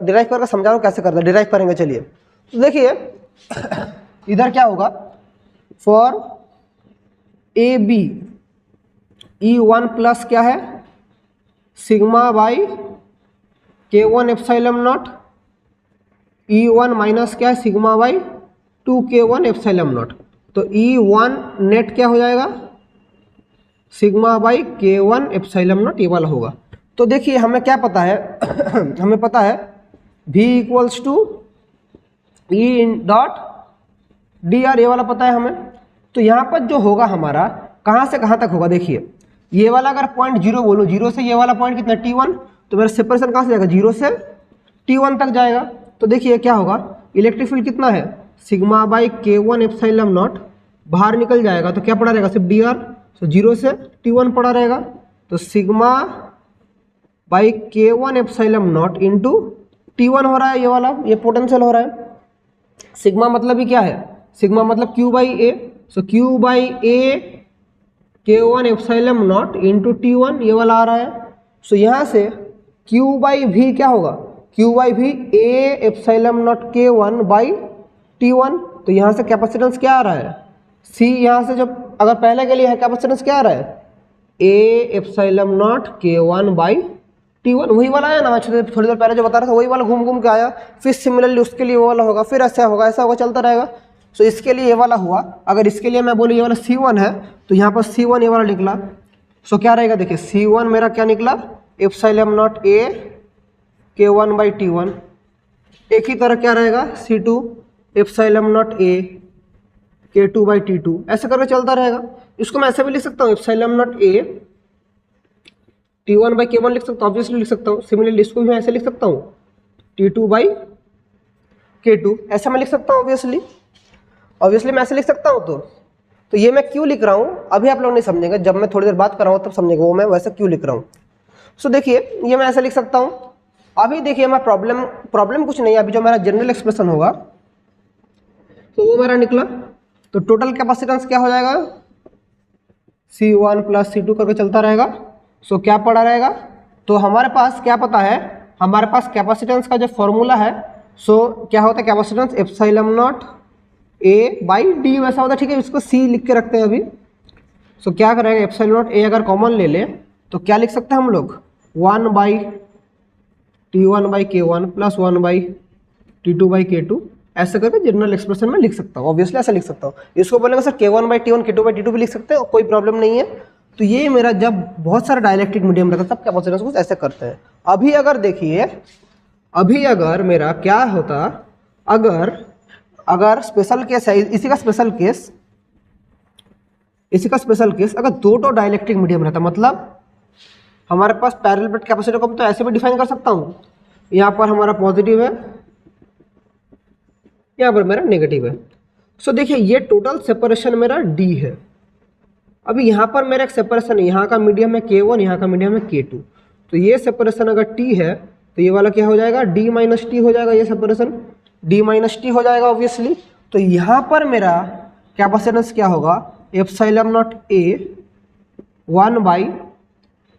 डिराइव करके समझा रहा हूँ कैसे करते हैं। डिराइव करेंगे, चलिए। तो देखिए इधर क्या होगा, फॉर AB E1 प्लस क्या है sigma by K1 epsilon not, E1 minus क्या है sigma by 2K1 epsilon not. तो E1 नेट क्या हो जाएगा, sigma by K1 epsilon not, ये वाला होगा। तो देखिए हमें क्या पता है हमें पता है V equals to E dot DR, ये वाला पता है हमें। तो यहाँ पर जो होगा हमारा कहाँ से कहाँ तक होगा, देखिए ये वाला अगर पॉइंट 0 बोलो, 0 से ये वाला पॉइंट कितना T1, तो मेरा सेपरेशन कहाँ से जाएगा, 0 से T1 तक जाएगा। तो देखिए क्या होगा, इलेक्ट्रिक फील्ड कितना है, sigma by K1 epsilon not, बाहर निकल जाएगा तो क्या पड़ा रहेगा, सिर्फ dr, तो 0 से T1 पड़ा रहेगा, तो sigma by K1 epsilon not into T1 हो रहा है, ये वाला ये पोटेंशियल हो रहा है। सिग्मा मतलब ही क्या है, सिग्मा मतलब Q by A, so Q by A K1 epsilon not into T1 ये वाला आ रहा है। सो यहाँ से Q बाई भी क्या होगा, Q बाई भी A epsilon not K1 by T1, तो यहाँ से कैपेसिटेंस क्या आ रहा है, C, यहाँ से जब अगर पहले के लिए है कैपेसिटेंस क्या आ रहा है, A epsilon not K1 by T1, वही वाला है ना, मैं थोड़ी देर पहले जो बता रहा था वही वाला घूम घूम के आया, फिर सिमिलरली उसके लिए वो वाला होगा, फिर ऐसा होगा, ऐसा होगा, चलता रहेगा। सो इसके लिए ये वाला हुआ, अगर इसके लिए मैं बोलूँ ये वाला C1 है, तो यहाँ पर C1 ये वाला निकला। सो क्या रहेगा, देखिए C1 मेरा क्या निकला, epsilon not a K1 by T1। एक ही तरह क्या रहेगा, C2 epsilon not a K2 by T2, ऐसे करके चलता रहेगा। इसको मैं ऐसे भी लिख सकता हूँ, epsilon not a T1 by K1 लिख सकता हूँ, ऑब्वियसली लिख सकता हूँ। सिमिलरली इसको भी मैं ऐसे लिख सकता हूँ, T2 बाई K2, ऐसा मैं लिख सकता हूँ, ऑब्वियसली मैं ऐसे लिख सकता हूँ। तो ये मैं क्यों लिख रहा हूँ अभी आप लोग नहीं समझेंगे, जब मैं थोड़ी देर बात कर रहा हूँ तब समझेंगे वो मैं वैसे क्यों लिख रहा हूँ। सो देखिए ये मैं ऐसे लिख सकता हूँ। अभी देखिए मैं प्रॉब्लम कुछ नहीं है, अभी जो मेरा जनरल एक्सप्रेशन होगा तो वो मेरा निकला, तो टोटल कैपेसिटेंस क्या हो जाएगा, C1 प्लस C2 करके चलता रहेगा। सो क्या पड़ा रहेगा, तो हमारे पास क्या पता है, हमारे पास कैपेसिटेंस का जो फॉर्मूला है, सो क्या होता है capacitance epsilon not a by D वैसा होता है, ठीक है, इसको C लिख के रखते हैं अभी। सो क्या करेंगे, एप्सिलॉन नॉट ए अगर कॉमन ले ले तो क्या लिख सकते हैं हम लोग, 1 by T1 by K1 plus 1 by T2 by K2, ऐसे करके जनरल एक्सप्रेशन में लिख सकता हूँ, ऑब्वियसली ऐसा लिख सकता हूँ। इसको बोलेंगे sir K1 by T1 K2 by T2 भी लिख सकते हैं, कोई प्रॉब्लम नहीं है। तो ये मेरा जब बहुत सारा डाइलेक्ट्रिक मीडियम रहता है तब कैपेसिटेंस कुछ ऐसे करते हैं। अभी अगर देखिए, अभी अगर मेरा क्या होता, अगर स्पेशल केस है, इसी का स्पेशल केस अगर दो डाइलेक्ट्रिक मीडियम रहता, मतलब हमारे पास पैरेलल प्लेट कैपेसिटर को तो ऐसे भी डिफाइन कर सकता हूँ, यहाँ पर हमारा पॉजिटिव है, यहाँ पर मेरा नेगेटिव है। सो देखिए ये टोटल सेपरेशन मेरा D है। अभी यहाँ पर मेरा एक सेपरेशन है, यहाँ का मीडियम है K1, यहाँ का मीडियम है K2, तो ये सेपरेशन अगर T है तो ये वाला क्या हो जाएगा, D माइनस T हो जाएगा, ये सेपरेशन D माइनस T हो जाएगा ऑब्वियसली। तो यहाँ पर मेरा कैपेसिटेंस क्या होगा, epsilon not A 1 by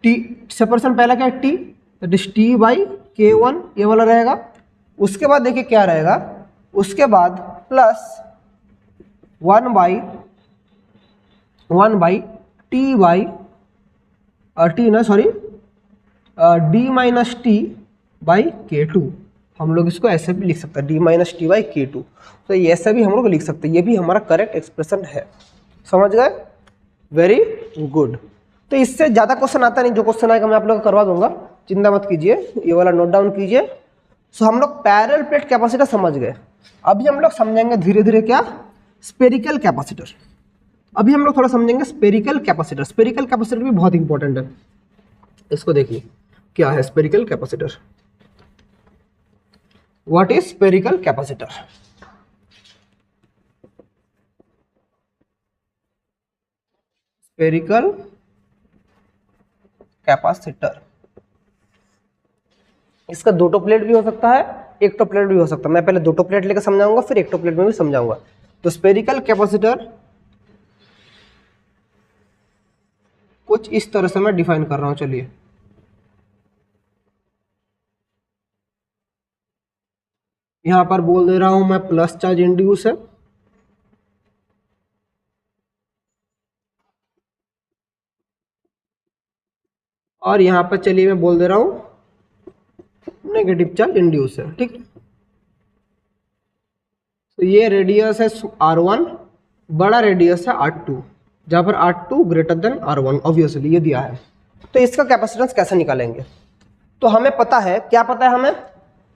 T, separation पहला क्या है T, that is T by K1 ये वाला रहेगा। उसके बाद देखिए क्या रहेगा, उसके बाद plus 1 by T by D minus T by K2, हम लोग इसको ऐसे भी लिख सकते हैं, D minus T by K2, तो ये ऐसा भी हम लोग लिख सकते हैं, ये भी हमारा करेक्ट एक्सप्रेशन है। समझ गए, वेरी गुड। तो इससे ज़्यादा क्वेश्चन आता नहीं, जो क्वेश्चन आएगा मैं आप लोग को करवा दूंगा, चिंता मत कीजिए, ये वाला नोट डाउन कीजिए। सो हम लोग पैरेलल प्लेट कैपेसिटर समझ गए। अभी हम लोग समझेंगे धीरे धीरे क्या, स्पेरिकल कैपेसिटर। अभी हम लोग थोड़ा समझेंगे स्पेरिकल कैपेसिटर। स्पेरिकल कैपेसिटर भी बहुत इंपॉर्टेंट है, इसको देखिए क्या है spherical capacitor. What is spherical capacitor? Spherical capacitor, इसका दो टो प्लेट भी हो सकता है, एक टो प्लेट भी हो सकता है। मैं पहले दो टो प्लेट लेकर समझाऊंगा, फिर एक टो प्लेट में भी समझाऊंगा। तो स्पेरिकल कैपेसिटर कुछ इस तरह से मैं डिफाइन कर रहा हूं, चलिए। यहां पर बोल दे रहा हूं मैं प्लस चार्ज इंड्यूस है, और यहां पर चलिए मैं बोल दे रहा हूं नेगेटिव चार्ज इंड्यूस है, ठीक। तो ये रेडियस है R1, बड़ा रेडियस है R2, जहां पर R2 greater than R1, obviously ये दिया है। तो इसका कैपेसिटेंस कैसे निकालेंगे? तो हमें पता है, क्या पता है हमें,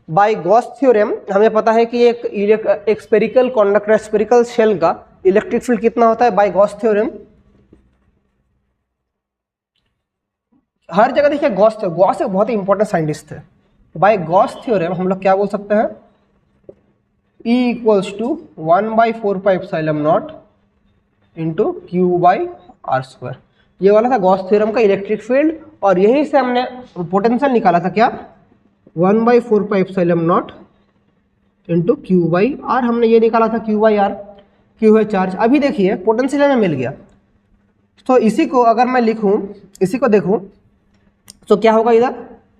बाय गॉस थ्योरम हमें पता है कि एक स्पेरिकल कंडक्टर, स्पेरिकल शेल का इलेक्ट्रिक फील्ड कितना होता है बाय गॉस थ्योरम। हर जगह देखिए गॉस थे, गॉस एक बहुत ही इंपॉर्टेंट साइंटिस्ट थे। बाय गॉस थ्योरम हम लोग क्या बोल सकते हैं, E equals to 1/4πε0 into Q by R square. ये वाला था गॉस थ्योरम का इलेक्ट्रिक फील्ड, और यहीं से हमने पोटेंशियल निकाला था क्या, 1/4πε0 इंटू क्यू बाई आर, हमने ये निकाला था क्यू बाई आर, क्यू है चार्ज। अभी देखिए पोटेंशियल हमें मिल गया, तो इसी को अगर मैं लिखूं, इसी को देखूं तो क्या होगा इधर,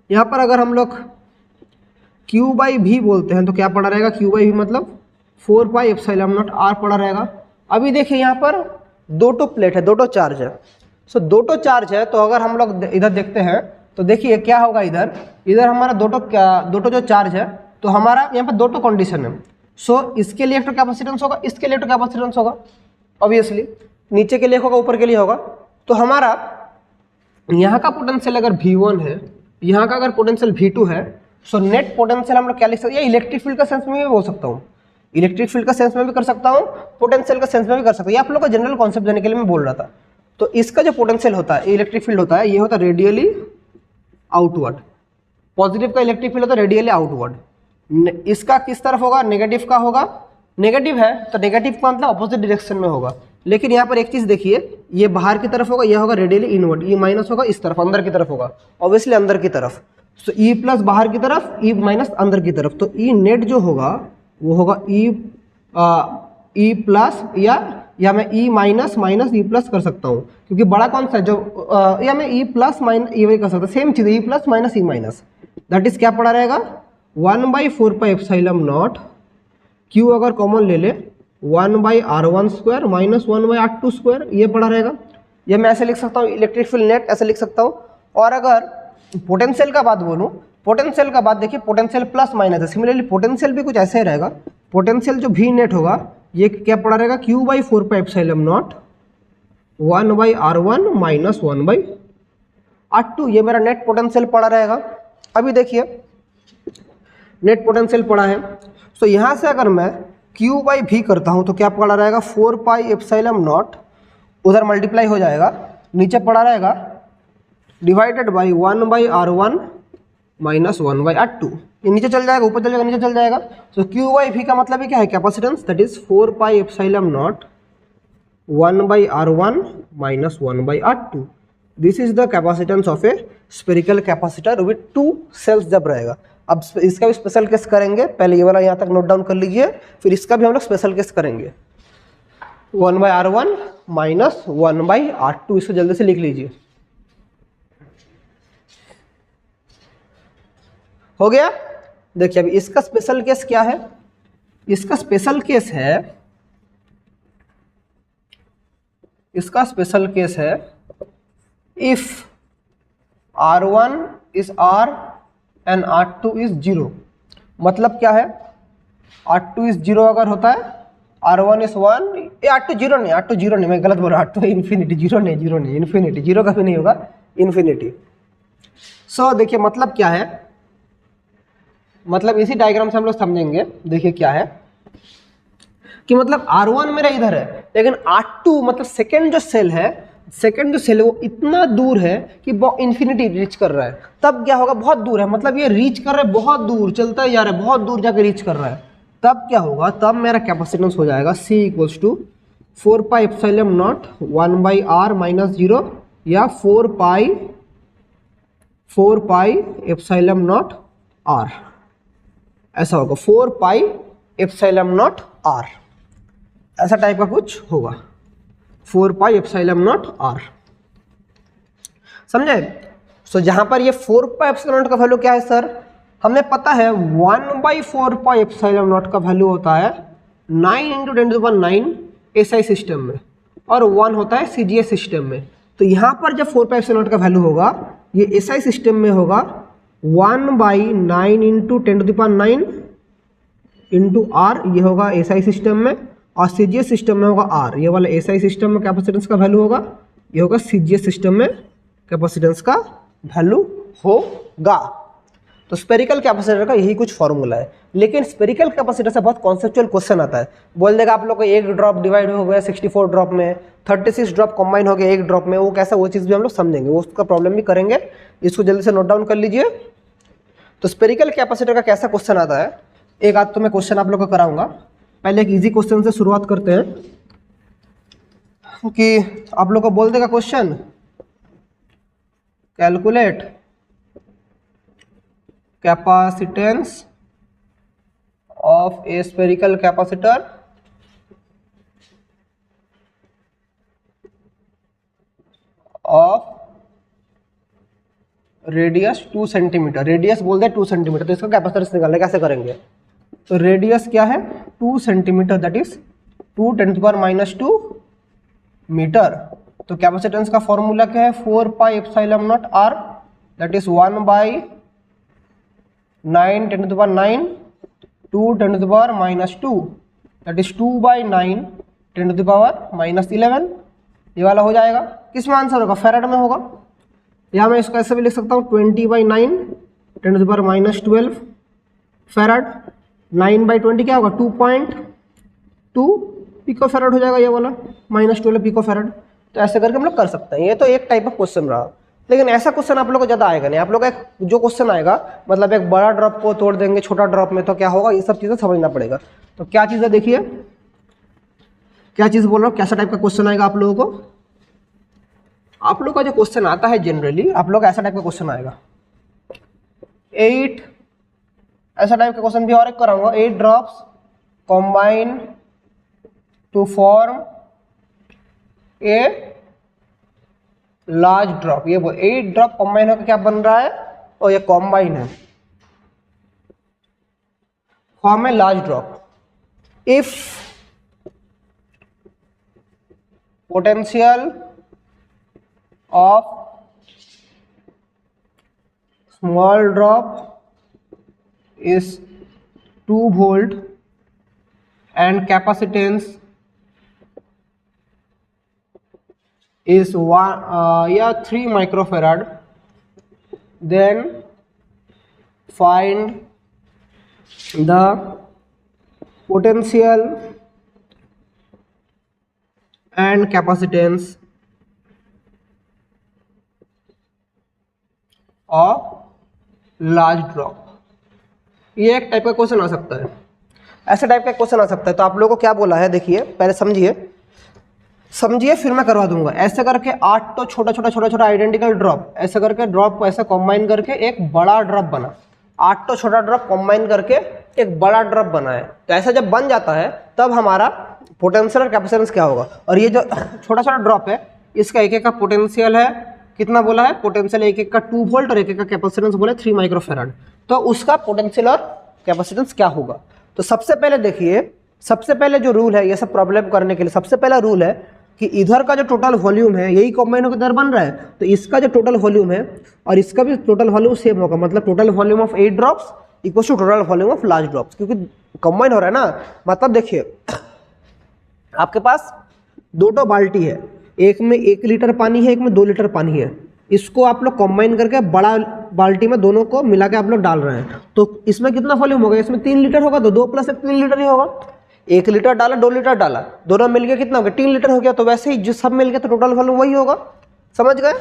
यहाँ पर अगर हम लोग क्यू बाई भी बोलते हैं तो क्या पड़ा रहेगा, क्यू बाई भी मतलब 4πε0 आर पड़ा रहेगा। अभी देखिए यहाँ पर दो टो प्लेट है, दो टो चार्ज है, सो दो टो चार्ज है, तो अगर हम लोग इधर देखते हैं तो देखिए क्या होगा, इधर इधर हमारा दो टो जो चार्ज है, तो हमारा यहाँ पर दो टो कंडीशन है। सो इसके लिए इलेक्ट्रो कैपेसिटेंस होगा, इसके लिए इलेक्ट्रो कैपेसिटेंस होगा, ऑब्वियसली नीचे के लिए होगा, ऊपर के लिए होगा। तो हमारा यहाँ का पोटेंशियल अगर V1 है, यहाँ का अगर पोटेंशियल V2 है, सो नेट पोटेंशियल हम लोग क्या लिख सकते हैं, ये इलेक्ट्रिक फील्ड का सेंस में भी बोल सकता हूँ, इलेक्ट्रिक फील्ड का सेंस में भी कर सकता हूँ, पोटेंशियल का सेंस में भी कर सकता हूँ, ये आप लोग का जनरल कॉन्सेप्ट देने के लिए मैं बोल रहा था। तो इसका जो पोटेंशियल होता है, इलेक्ट्रिक फील्ड होता है, ये होता है रेडियली आउटवर्ड, पॉजिटिव का इलेक्ट्रिक फील्ड होता है रेडियली आउटवर्ड। इसका किस तरफ होगा, नेगेटिव का होगा, नेगेटिव है तो नेगेटिव का मतलब अपोजिट डायरेक्शन में होगा। लेकिन यहाँ पर एक चीज देखिए, ये बाहर की तरफ होगा, यह होगा रेडियली इनवर्ड, ई माइनस होगा इस तरफ, अंदर की तरफ होगा, ऑब्वियसली अंदर की तरफ। तो ई प्लस बाहर की तरफ, ई माइनस अंदर की तरफ, तो ई नेट जो होगा वो होगा ई प्लस, या मैं E minus minus E plus कर सकता हूँ, क्योंकि बड़ा कौन सा है जो या मैं ई प्लस माइनस ई वही कर सकता हूँ, same cheese E plus minus E minus, that is क्या पड़ा रहेगा 1/4πε0 क्यू अगर कॉमन ले ले 1/r1 square minus 1/r2 square, ये पड़ा रहेगा। ये मैं ऐसे लिख सकता हूँ, इलेक्ट्रिक फील्ड नेट ऐसे लिख सकता हूँ। और अगर पोटेंशियल का बात बोलूँ, पोटेंशियल का बात देखिए, पोटेंशियल प्लस माइनस है, सिमिलरली पोटेंशियल भी कुछ ऐसे ही रहेगा। पोटेंशियल जो भी नेट होगा ये क्या पड़ा रहेगा, Q/4πε0 1/r1 माइनस 1/r2, ये मेरा नेट पोटेंशियल पड़ा रहेगा। अभी देखिए नेट पोटेंशियल पड़ा है, तो यहाँ से अगर मैं Q/V करता हूँ तो क्या पड़ा रहेगा, 4πε0 उधर मल्टीप्लाई हो जाएगा, नीचे पड़ा रहेगा divided by 1/r1 minus 1/r2, ये नीचे चल जाएगा, ऊपर चल जाएगा, नीचे चल जाएगा। तो Q/V का मतलब ही क्या है, capacitance, that is 4πε0 1/r1 minus 1/r2। This is the capacitance of a spherical capacitor with 2 shells जब रहेगा। अब इसका भी स्पेशल केस करेंगे, पहले ये वाला यहाँ तक नोट डाउन कर लीजिए, फिर इसका भी हम लोग स्पेशल केस करेंगे। 1/r1 माइनस 1/r2, इसको जल्दी से लिख लीजिए। हो गया। देखिए अभी इसका स्पेशल केस क्या है, इसका स्पेशल केस है, इसका स्पेशल केस है if r1 is r and r2 is 0। मतलब क्या है, r2 इज 0 अगर होता है, r1 इज 1, r2 0 नहीं, r2 0 नहीं, मैं गलत बोल रहा हूँ, r2 इन्फिनिटी, 0 नहीं, 0 नहीं, इन्फिनिटी, 0 कभी नहीं होगा, इन्फिनिटी। सो देखिए मतलब क्या है, मतलब इसी डायग्राम से हम लोग समझेंगे। देखिए क्या है कि मतलब R1 मेरा इधर है, लेकिन R2 मतलब सेकेंड जो सेल है, सेकेंड जो सेल है वो इतना दूर है कि इन्फिनिटी रीच कर रहा है। तब क्या होगा, बहुत दूर है, मतलब ये रीच कर रहा है, बहुत दूर चलता ही जा रहा है, बहुत दूर जाकर रीच कर रहा है। तब क्या होगा, तब मेरा कैपेसिटेंस हो जाएगा C equals to 4πε0 1/r minus 0 या 4πε0 r, ऐसा होगा 4πε0 r, ऐसा टाइप का कुछ होगा, 4πε0 r, समझे। सो जहां पर ये 4πε0 का वैल्यू क्या है सर, हमें पता है 1/4πε0 का वैल्यू होता है 9 × 10⁹ SI सिस्टम में, और 1 होता है CGS सिस्टम में। तो यहाँ पर जब 4πε0 का वैल्यू होगा, ये SI सिस्टम में होगा 1/9 × 10⁹ इंटू r, ये होगा SI सिस्टम में, और CGS सिस्टम में होगा r। ये वाला SI सिस्टम में कैपेसिटेंस का वैल्यू होगा, ये होगा CGS सिस्टम में कैपेसिटेंस का वैल्यू होगा। तो स्पेरिकल कैपेसिटर का यही कुछ फॉर्मूला है। लेकिन स्पेरिकल कैपेसिटर से बहुत कॉन्सेप्चुअल क्वेश्चन आता है, बोल देगा आप लोग को एक ड्रॉप डिवाइड हो गया 64 ड्रॉप में, 36 ड्रॉप कंबाइन हो गया एक ड्रॉप में, वो कैसा, वो चीज़ भी हम लोग समझेंगे, वो उसका प्रॉब्लम भी करेंगे। इसको जल्दी से नोट डाउन कर लीजिए। तो स्पेरिकल कैपेसिटर का कैसा क्वेश्चन आता है, एक आध तो मैं क्वेश्चन आप लोग को कराऊंगा। पहले एक इजी क्वेश्चन से शुरुआत करते हैं कि आप लोग को बोल देगा question, calculate capacitance of a spherical capacitor of radius 2 centimetre. Radius बोल दे 2 सेंटीमीटर, तो इसका कैपेसिटेंस निकालना कैसे करेंगे। तो रेडियस क्या है 2 सेंटीमीटर, दैट इज 2 × 2 मीटर। तो कैपेसिटेंस का फॉर्मूला क्या है 4 pi epsilon not R, that is 1/9 × 9 2 × -2, that is 2/9 × -11। ये वाला हो जाएगा। किस में आंसर होगा, फेराड में होगा। या मैं इसको ऐसे भी लिख सकता हूँ 20/9 × -12 फेराड। 9/20 क्या होगा 2.2 पिको फेराड हो जाएगा ये वाला, -12 पिको फेराड। तो ऐसे करके हम लोग कर सकते हैं। ये तो एक टाइप ऑफ क्वेश्चन रहा, लेकिन ऐसा क्वेश्चन आप लोग को ज़्यादा आएगा नहीं। आप लोग का जो क्वेश्चन आएगा मतलब एक बड़ा ड्रॉप को तोड़ देंगे छोटा ड्रॉप में, तो क्या होगा, ये सब चीज़ें समझना पड़ेगा। तो क्या चीज़ है देखिए, क्या चीज़ बोल रहा हूँ, कैसा टाइप का क्वेश्चन आएगा आप लोगों को। आप लोग का जो क्वेश्चन आता है जनरली आप लोग ऐसा टाइप का क्वेश्चन आएगा 8, ऐसा टाइप का क्वेश्चन भी और एक कराऊंगा। 8 drops combine to form a large drop. ये 8 ड्रॉप कॉम्बाइन होकर क्या बन रहा है, और ये कॉम्बाइन है, form a large drop. If potential of small drop is 2 volt and capacitance is 3 microfarad, then find the potential and capacitance और लार्ज ड्रॉप। ये एक टाइप का क्वेश्चन आ सकता है, ऐसे टाइप का क्वेश्चन आ सकता है। तो आप लोगों को क्या बोला है देखिए, पहले समझिए फिर मैं करवा दूंगा। ऐसे करके 8 तो छोटा आइडेंटिकल ड्रॉप, ऐसे करके ड्रॉप को ऐसे कॉम्बाइन करके एक बड़ा ड्रॉप बना। 8 तो छोटा ड्रॉप कॉम्बाइन करके एक बड़ा ड्रॉप बना है। तो ऐसा जब बन जाता है तब हमारा पोटेंशियल और कैपेसिटेंस क्या होगा। और ये जो छोटा ड्रॉप है इसका एक का पोटेंशियल है कितना बोला है, पोटेंशियल एक का 2 वोल्ट और एक का कैपेसिटेंस बोला 3 माइक्रोफैराड। तो उसका पोटेंशियल और कैपेसिटेंस क्या होगा। तो सबसे पहले देखिए, सबसे पहले जो रूल है ये सब प्रॉब्लम करने के लिए, सबसे पहला रूल है कि इधर का जो टोटल वॉल्यूम है यही कॉम्बाइन होकर इधर बन रहा है, तो इसका जो टोटल वॉल्यूम है और इसका भी टोटल वॉल्यूम सेम होगा। मतलब total volume of 8 drops equal to total volume of large drops, क्योंकि कंबाइन हो रहा है ना। मतलब देखिए आपके पास 2 बाल्टी है, एक में 1 लीटर पानी है, एक में 2 लीटर पानी है। इसको आप लोग कंबाइन करके बड़ा बाल्टी में दोनों को मिला के आप लोग डाल रहे हैं, तो इसमें कितना वॉल्यूम होगा, इसमें 3 लीटर होगा, तो 2 + 1 3 लीटर ही होगा। 1 लीटर डाला 2 लीटर डाला, दोनों मिलके कितना हो गया 3 लीटर हो गया। तो वैसे ही जो सब मिल गया तो टोटल वॉल्यूम वही होगा, समझ गए।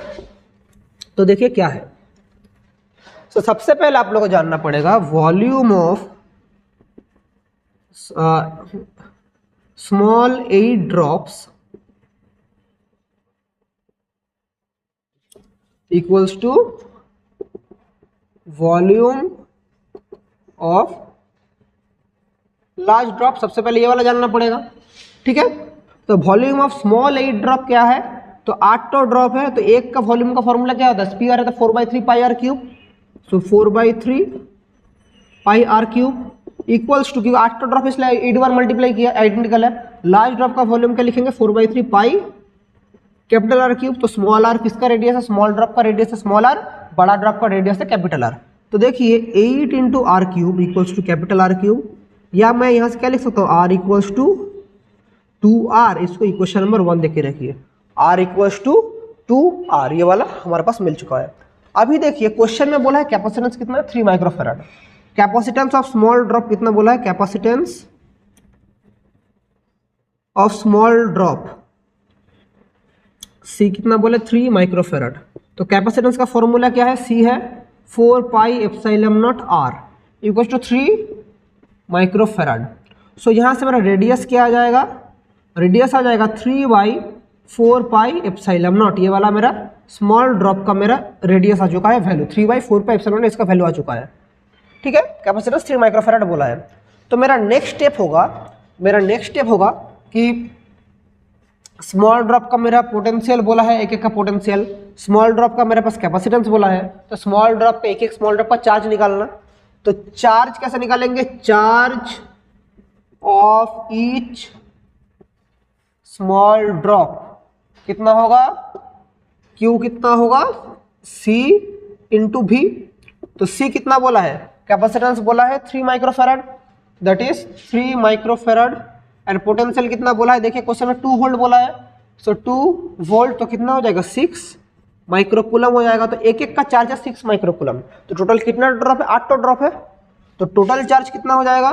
तो देखिए क्या है, तो सबसे पहले आप लोग को जानना पड़ेगा volume of small 8 drops equals to volume of large drop. सबसे पहले ये वाला जानना पड़ेगा, ठीक है। तो वॉल्यूम ऑफ स्मॉल 8 ड्रॉप क्या है, तो 8 तो ड्रॉप है, तो एक का वॉल्यूम का फॉर्मूला क्या होता है, स्पी आर है तो 4/3 pi R cube. So 4/3 pi R cube equals to, क्योंकि 8 तो ड्रॉप इसलिए 8 बार मल्टीप्लाई किया, आइडेंटिकल है। लार्ज ड्रॉप का वॉल्यूम क्या लिखेंगे 4/3 पाई कैपिटल आर क्यूब। तो स्मॉल आर किसका रेडियस है, स्मॉल ड्रॉप का रेडियस है स्मॉल आर, बड़ा ड्रॉप का रेडियस है कैपिटल आर। तो देखिए 8 × R cube equals to capital R cube, या मैं यहाँ से क्या लिख सकता हूँ आर इक्वल्स टू 2r। इसको इक्वेशन नंबर 1 देख के रखिए, r इक्वल्स टू 2r। ये वाला हमारे पास मिल चुका है। अभी देखिए क्वेश्चन में बोला है कैपेसिटेंस कितना है 3 microfarad. Capacitance of small drop कितना बोला है, कैपेसिटेंस ऑफ स्मॉल ड्रॉप सी कितना बोले 3 माइक्रोफैराड। तो कैपेसिटेंस का फॉर्मूला क्या है, सी है 4 pi epsilon not R equal to 3 microfarad. So यहाँ से मेरा रेडियस क्या आ जाएगा, रेडियस आ जाएगा 3/4 पाई एप्सिलॉन नॉट। ये वाला मेरा स्मॉल ड्रॉप का मेरा रेडियस आ चुका है वैल्यू 3/4 पाई एप्सिलॉन नॉट, इसका वैल्यू आ चुका है। ठीक है, कैपेसिटेंस 3 माइक्रोफैराड बोला है। तो मेरा नेक्स्ट स्टेप होगा कि स्मॉल ड्रॉप का मेरा पोटेंशियल बोला है, एक एक का पोटेंशियल, स्मॉल ड्रॉप का मेरे पास कैपेसिटेंस बोला है। तो स्मॉल ड्रॉप पे एक एक स्मॉल ड्रॉप का चार्ज निकालना। तो चार्ज कैसे निकालेंगे, charge of each small drop कितना होगा, Q कितना होगा, C इंटू V। तो C कितना बोला है, कैपेसिटेंस बोला है 3 microfarad, that is 3 microfarad. And potential कितना बोला है, देखिए क्वेश्चन में 2 वोल्ट बोला है। सो 2 वोल्ट तो कितना हो जाएगा 6 माइक्रोकूलम हो जाएगा। तो एक एक का चार्ज है 6 माइक्रोकूलम। तो टोटल कितना ड्रॉप है, 8 ड्रॉप है। तो टोटल चार्ज कितना हो जाएगा,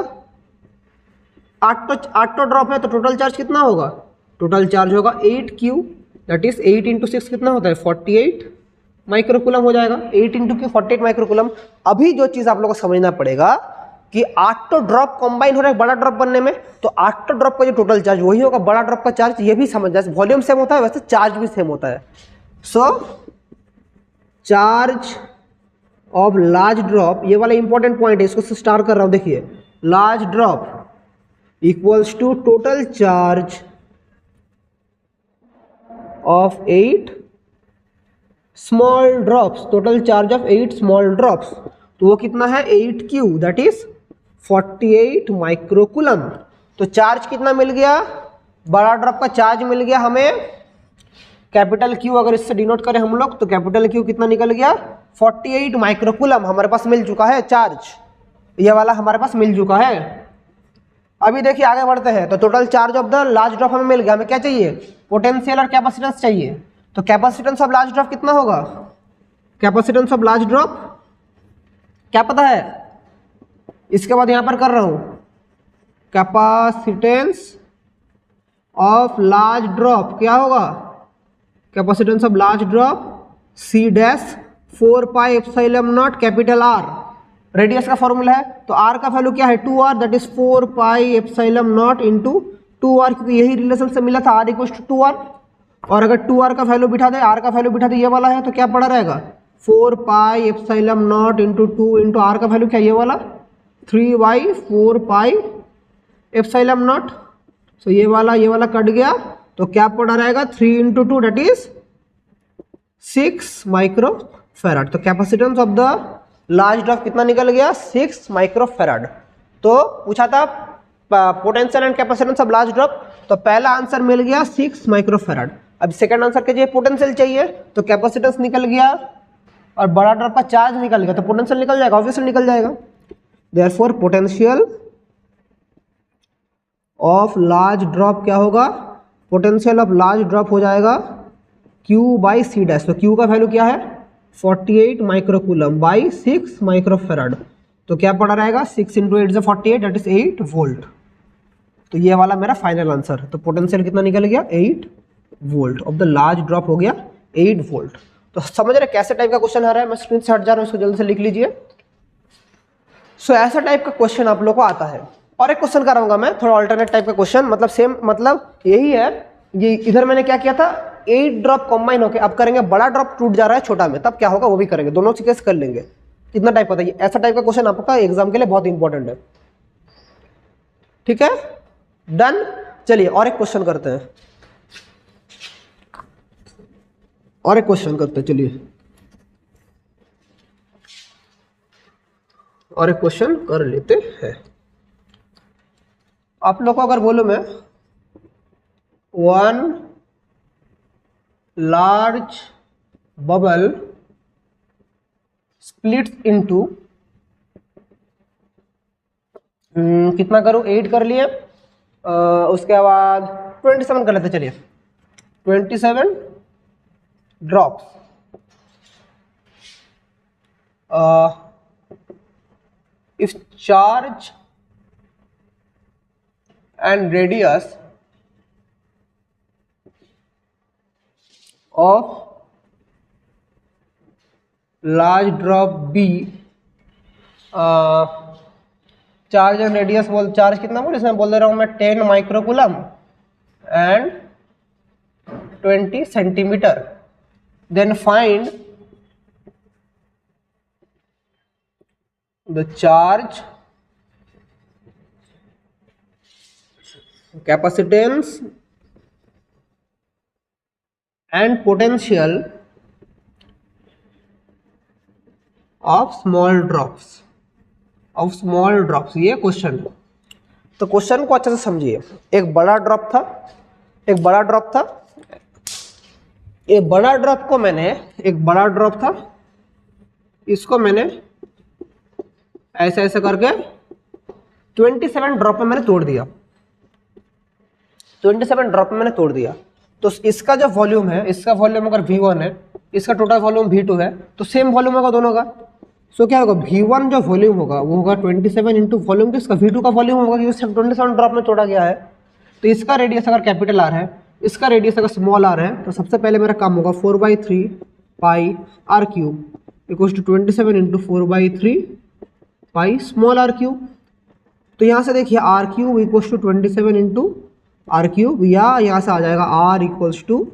8 ड्रॉप है। तो टोटल चार्ज कितना होगा, टोटल चार्ज होगा 8Q, दैट इज 8 इंटू 6 कितना होता है 48 माइक्रोकूलम हो जाएगा। 8 इंटू Q 48 माइक्रोकूलम। अभी जो चीज आप लोगों को समझना पड़ेगा कि 8 ड्रॉप कंबाइन हो रहा है बड़ा ड्रॉप बनने में, तो 8 ड्रॉप का जो टोटल चार्ज वही होगा बड़ा ड्रॉप का चार्ज। ये भी समझ जाए, वॉल्यूम सेम होता है वैसे चार्ज भी सेम होता है। सो चार्ज ऑफ लार्ज ड्रॉप, ये वाला इंपॉर्टेंट पॉइंट है, इसको स्टार कर रहा हूं, देखिए large drop equals to total charge of 8 small drops, total charge of 8 small drops. तो वो कितना है 8Q, दैट इज 48 माइक्रोकूलम। तो चार्ज कितना मिल गया, बड़ा ड्रॉप का चार्ज मिल गया हमें कैपिटल Q, अगर इससे डिनोट करें हम लोग तो कैपिटल Q कितना निकल गया 48 माइक्रोकूलम हमारे पास मिल चुका है चार्ज, ये वाला हमारे पास मिल चुका है। अभी देखिए आगे बढ़ते हैं। तो total charge of the large drop हमें मिल गया, हमें क्या चाहिए, पोटेंशियल और कैपेसिटेंस चाहिए। तो कैपेसिटेंस ऑफ लार्ज ड्रॉप कितना होगा, कैपेसिटेंस ऑफ लार्ज ड्रॉप क्या पता है, इसके बाद यहां पर कर रहा हूं कैपेसिटेंस ऑफ लार्ज ड्रॉप क्या होगा, capacitance of large drop C dash 4 pi epsilon not capital R, radius का फॉर्मूला है। तो R का वैल्यू क्या है 2R, that is 4 pi epsilon not into 2R, क्योंकि यही रिलेशन से मिला था R इक्वल टू 2R। और अगर 2R का वैल्यू बिठा दे, R का वैल्यू बिठा दे ये वाला है, तो क्या पड़ा रहेगा 4 pi epsilon not into 2 into R का वैल्यू क्या ये वाला 3/4 पाई एप्सिलॉन नॉट। सो ये वाला कट गया, तो क्या पड़ा रहेगा 3 इंटू 2 दैट इज 6 माइक्रोफैराड। तो capacitance of the large drop कितना निकल गया 6 माइक्रोफैराड। तो पूछा था potential and capacitance of large drop, तो पहला आंसर मिल गया 6 माइक्रोफैराड। अब सेकंड आंसर के लिए पोटेंशियल चाहिए, तो कैपेसिटेंस निकल गया और बड़ा ड्रॉप का चार्ज निकल गया, तो पोटेंशियल निकल जाएगा, ऑब्वियसली निकल जाएगा। Therefore potential of large drop क्या होगा, पोटेंशियल ऑफ लार्ज ड्रॉप हो जाएगा Q/C डैश। तो Q का वैल्यू क्या है 48 माइक्रोकूलम बाई 6 माइक्रोफैराड। तो क्या पड़ा रहेगा 6 into 8 is 48 that is 8 volt. तो ये वाला मेरा फाइनल आंसर है। तो पोटेंशियल कितना निकल गया 8 volt of the large drop हो गया 8 वोल्ट। तो समझ रहे कैसे टाइप का क्वेश्चन आ रहा है, मैं स्क्रीन से हट जा रहा हूँ, इसको जल्दी से लिख लीजिए। सो ऐसा टाइप का क्वेश्चन आप लोग को आता है। और एक क्वेश्चन कराऊंगा मैं थोड़ा अल्टरनेट टाइप का क्वेश्चन, मतलब सेम मतलब यही है। ये इधर मैंने क्या किया था 8 ड्रॉप कंबाइन होके, अब करेंगे बड़ा ड्रॉप टूट जा रहा है छोटा में, तब क्या होगा वो भी करेंगे, दोनों से केस कर लेंगे। इतना टाइप पता है, ऐसा टाइप का क्वेश्चन आपका एग्जाम के लिए बहुत इंपॉर्टेंट है। ठीक है, डन। चलिए और एक क्वेश्चन करते हैं, और एक क्वेश्चन करते हैं, चलिए और एक क्वेश्चन कर लेते हैं। आप लोग को अगर बोलूं मैं 1 large bubble splits into कितना करूं 8 कर लिए, उसके बाद 27 कर लेते, चलिए 27 drops. if charge and radius of large drop B, charge and radius बोल, चार्ज कितना बोल, इसमें बोल दे रहा हूँ मैं 10 microcoulomb and 20 centimetre, then find the charge, capacitance and potential of small drops, ये क्वेश्चन। तो क्वेश्चन को अच्छे से समझिए। एक बड़ा ड्रॉप था, एक बड़ा ड्रॉप था, इसको मैंने ऐसे ऐसे करके 27 ड्रॉप में मैंने तोड़ दिया, 27 ड्रॉप में मैंने तोड़ दिया। तो इसका जो वॉल्यूम है, इसका वॉल्यूम अगर V1 है, इसका टोटल वॉल्यूम V2 है, तो सेम वॉल्यूम होगा दोनों का। सो क्या होगा, V1 जो वॉल्यूम होगा वो होगा 27 इंटू वॉल्यूम, तो इसका V2 का वॉल्यूम होगा क्योंकि 27 ड्रॉप में तोड़ा गया है। तो इसका रेडियस अगर कैपिटल R है, इसका रेडियस अगर स्मॉल r है, तो सबसे पहले मेरा काम होगा 4/3 pi r cube equals to 27 into 4/3 pi small r cube. तो यहाँ से देखिए r cube equals to 27 into r cube, या यहाँ से आ जाएगा r equals to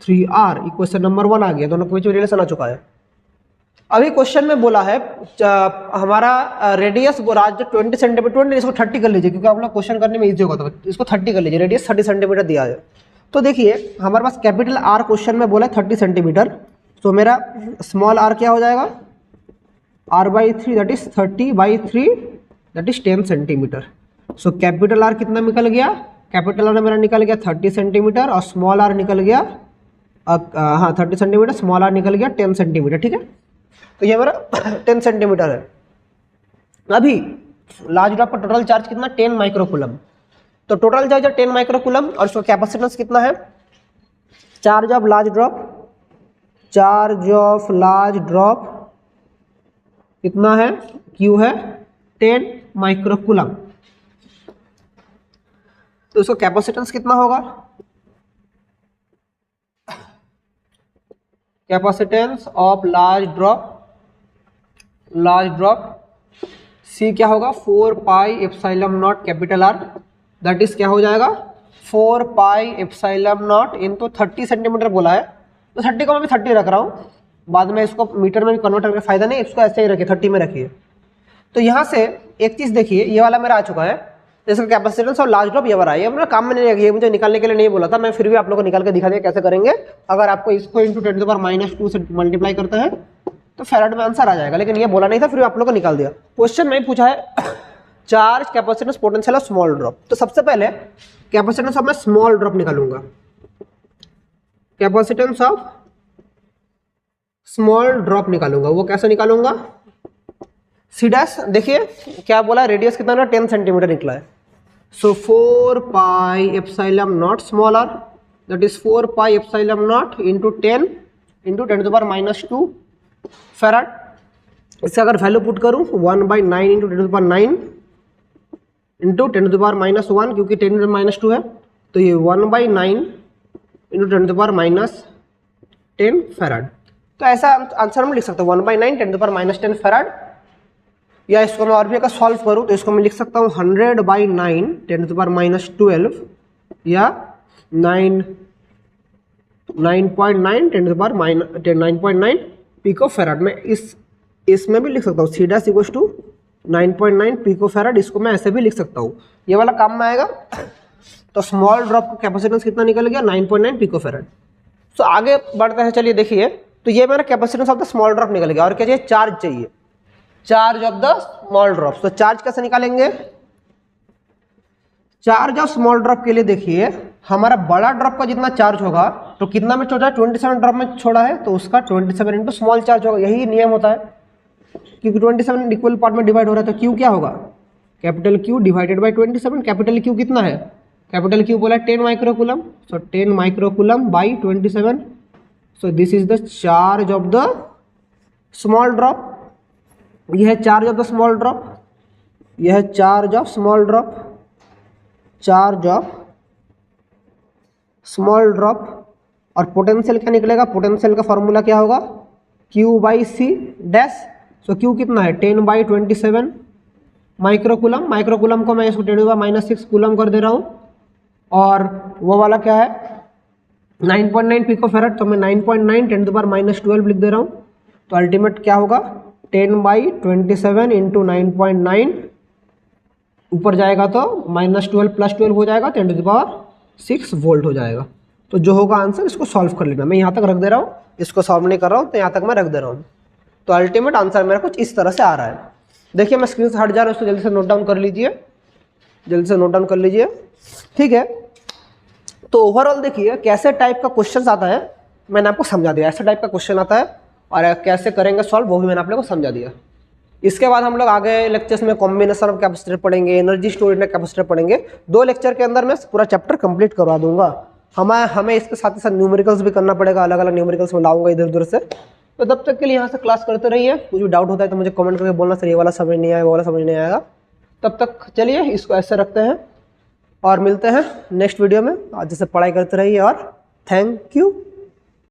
3r। Equation number 1 आ गया, दोनों के बीच में रिलेशन आ चुका है। अभी क्वेश्चन में बोला है हमारा रेडियस बोला जो 20 सेंटीमीटर, 20 इसको 30 कर लीजिए क्योंकि आप लोग क्वेश्चन करने में इजी होगा, तो इसको 30 कर लीजिए, रेडियस 30 सेंटीमीटर दिया है। तो देखिए हमारे पास कैपिटल R क्वेश्चन में बोला है 30 सेंटीमीटर, तो मेरा स्मॉल r क्या हो जाएगा, r/3 that is 30/3 that is 10 centimetre. So capital R कितना निकल गया, कैपिटल R मेरा निकल गया 30 सेंटीमीटर और स्मॉल r निकल गया हाँ 30 सेंटीमीटर, स्मॉल r निकल गया 10 सेंटीमीटर, ठीक है। तो ये मेरा 10 सेंटीमीटर है। अभी लार्ज ड्रॉप का टोटल चार्ज कितना, 10 माइक्रोकूलम। तो टोटल चार्ज है 10 माइक्रोकूलम और उसका कैपेसिटेंस कितना है, चार्ज ऑफ लार्ज ड्रॉप कितना है, Q है 10 माइक्रोकूलम। तो उसका कैपेसिटेंस कितना होगा, capacitance of large drop C क्या होगा, 4 pi epsilon not capital R, that is क्या हो जाएगा 4 pi epsilon not into 30 centimetre बोला है, तो 30 को मैं भी 30 रख रहा हूँ, बाद में इसको मीटर में भी कन्वर्ट करके फायदा नहीं, इसको ऐसे ही रखिए 30 में रखिए। तो यहाँ से एक चीज़ देखिए, ये वाला मेरा आ चुका है, इसका कैपेसिटेंस और लार्ज ड्रॉप ये वाला है, ये मेरा काम में नहीं है, ये मुझे निकालने के लिए नहीं बोला था, मैं फिर भी आप लोगों को निकाल के दिखा दिया कैसे करेंगे। अगर आपको इसको इंटू 10⁻² से मल्टीप्लाई करते हैं तो फैराड में आंसर आ जाएगा, लेकिन ये बोला नहीं था, फिर भी आप लोगों को निकाल दिया। क्वेश्चन में पूछा है charge, capacitance, potential of small drop. तो सबसे पहले कैपेसिटेंस ऑफ मैं स्मॉल ड्रॉप निकालूंगा, कैपेसिटेंस ऑफ स्मॉल ड्रॉप निकालूंगा। वो कैसे निकालूंगा, सीधा देखिए क्या बोला, रेडियस कितना ना 10 सेंटीमीटर निकला है। सो 4 pi epsilon not small r, that is 4 pi epsilon not into 10 into 10⁻² farad. इसका अगर वैल्यू पुट करूँ 1/9 इंटू 10⁻9 इंटू 10⁻1 क्योंकि 10⁻² है, तो ये 1/9 इंटू 10⁻10 फैराड। तो ऐसा आंसर हम लिख सकते हैं 1/9 10⁻10 फैराड। या इसको मैं और भी अगर सॉल्व करूँ तो इसको मैं लिख सकता हूँ 100/9 10⁻12 या 9.9 पिको फैराड। में इसमें भी लिख सकता हूँ सीधा इक्वल्स टू 9.9 पिको फैराड, इसको मैं ऐसे भी लिख सकता हूँ, ये वाला काम में आएगा। तो स्मॉल ड्रॉप का कैपेसिटेंस कितना निकल गया, 9.9 पिको फैराड। सो आगे बढ़ते हैं, चलिए देखिए, तो ये मेरा capacitance of the small drop निकल गया। और क्या चाहिए, चार्ज चाहिए, charge of the small drop. तो चार्ज कैसे निकालेंगे, चार्ज ऑफ स्मॉल ड्रॉप के लिए देखिए हमारा बड़ा ड्रॉप का जितना चार्ज होगा तो कितना में छोड़ा है, 27 ड्रॉप में छोड़ा है, तो उसका 27 इंटू स्मॉल चार्ज होगा। यही नियम होता है, क्योंकि 27 इक्वल पार्ट में डिवाइड हो रहा है, तो क्यू क्या होगा, capital Q divided by 27। Capital Q कितना है, कैपिटल क्यू बोला 10 microcoulomb, so 10 microcoulomb by 27। So this is the charge of the small drop. यह है charge of the small drop, यह है charge of small drop, charge of small drop. और potential क्या निकलेगा, पोटेंशियल का फॉर्मूला क्या होगा, Q by C dash. So Q कितना है 10/27 माइक्रोकूलम। माइक्रोकूलम को मैं इसको 10⁻⁻⁶ कूलम कर दे रहा हूँ। और वो वाला क्या है 9.9 पिकोफेरेड, तो मैं 9.9 10⁻⁻12 लिख दे रहा हूँ। तो अल्टीमेट क्या होगा 10/27 इंटू 9.9, ऊपर जाएगा तो -12 + 12 हो जाएगा, 10⁻6 वोल्ट हो जाएगा। तो जो होगा आंसर, इसको सॉल्व कर लेना। मैं यहाँ तक रख दे रहा हूँ, इसको सॉल्व नहीं कर रहा हूँ, तो यहाँ तक मैं रख दे रहा हूँ। तो अल्टीमेट आंसर मेरा कुछ इस तरह से आ रहा है। देखिए मैं स्क्रीन से हट जा रहा हूँ, इसको जल्दी से नोट डाउन कर लीजिए, जल्दी से नोट डाउन कर लीजिए, ठीक है। तो ओवरऑल देखिए कैसे टाइप का क्वेश्चन आता है, मैंने आपको समझा दिया। ऐसे टाइप का क्वेश्चन आता है और कैसे करेंगे सॉल्व, वो भी मैंने आप लोगों को समझा दिया। इसके बाद हम लोग आगे लेक्चर्स में कॉम्बिनेशन ऑफ कैपेसिटर पढ़ेंगे, एनर्जी स्टोरेज कैपेसिटर पढ़ेंगे। 2 लेक्चर के अंदर मैं पूरा चैप्टर कंप्लीट करवा दूंगा। हमें इसके साथ ही साथ न्यूमेरिकल्स भी करना पड़ेगा, अलग अलग न्यूमेरिकल्स में लाऊंगा इधर उधर से। तो तब तक के लिए यहाँ से क्लास करते रहिए। कुछ भी डाउट होता है तो मुझे कमेंट करके बोलना, सर ये वाला समझ नहीं आया, वो वाला समझ नहीं आएगा। तब तक चलिए इसको ऐसे रखते हैं और मिलते हैं नेक्स्ट वीडियो में। आज जैसे पढ़ाई करते रहिए और थैंक यू।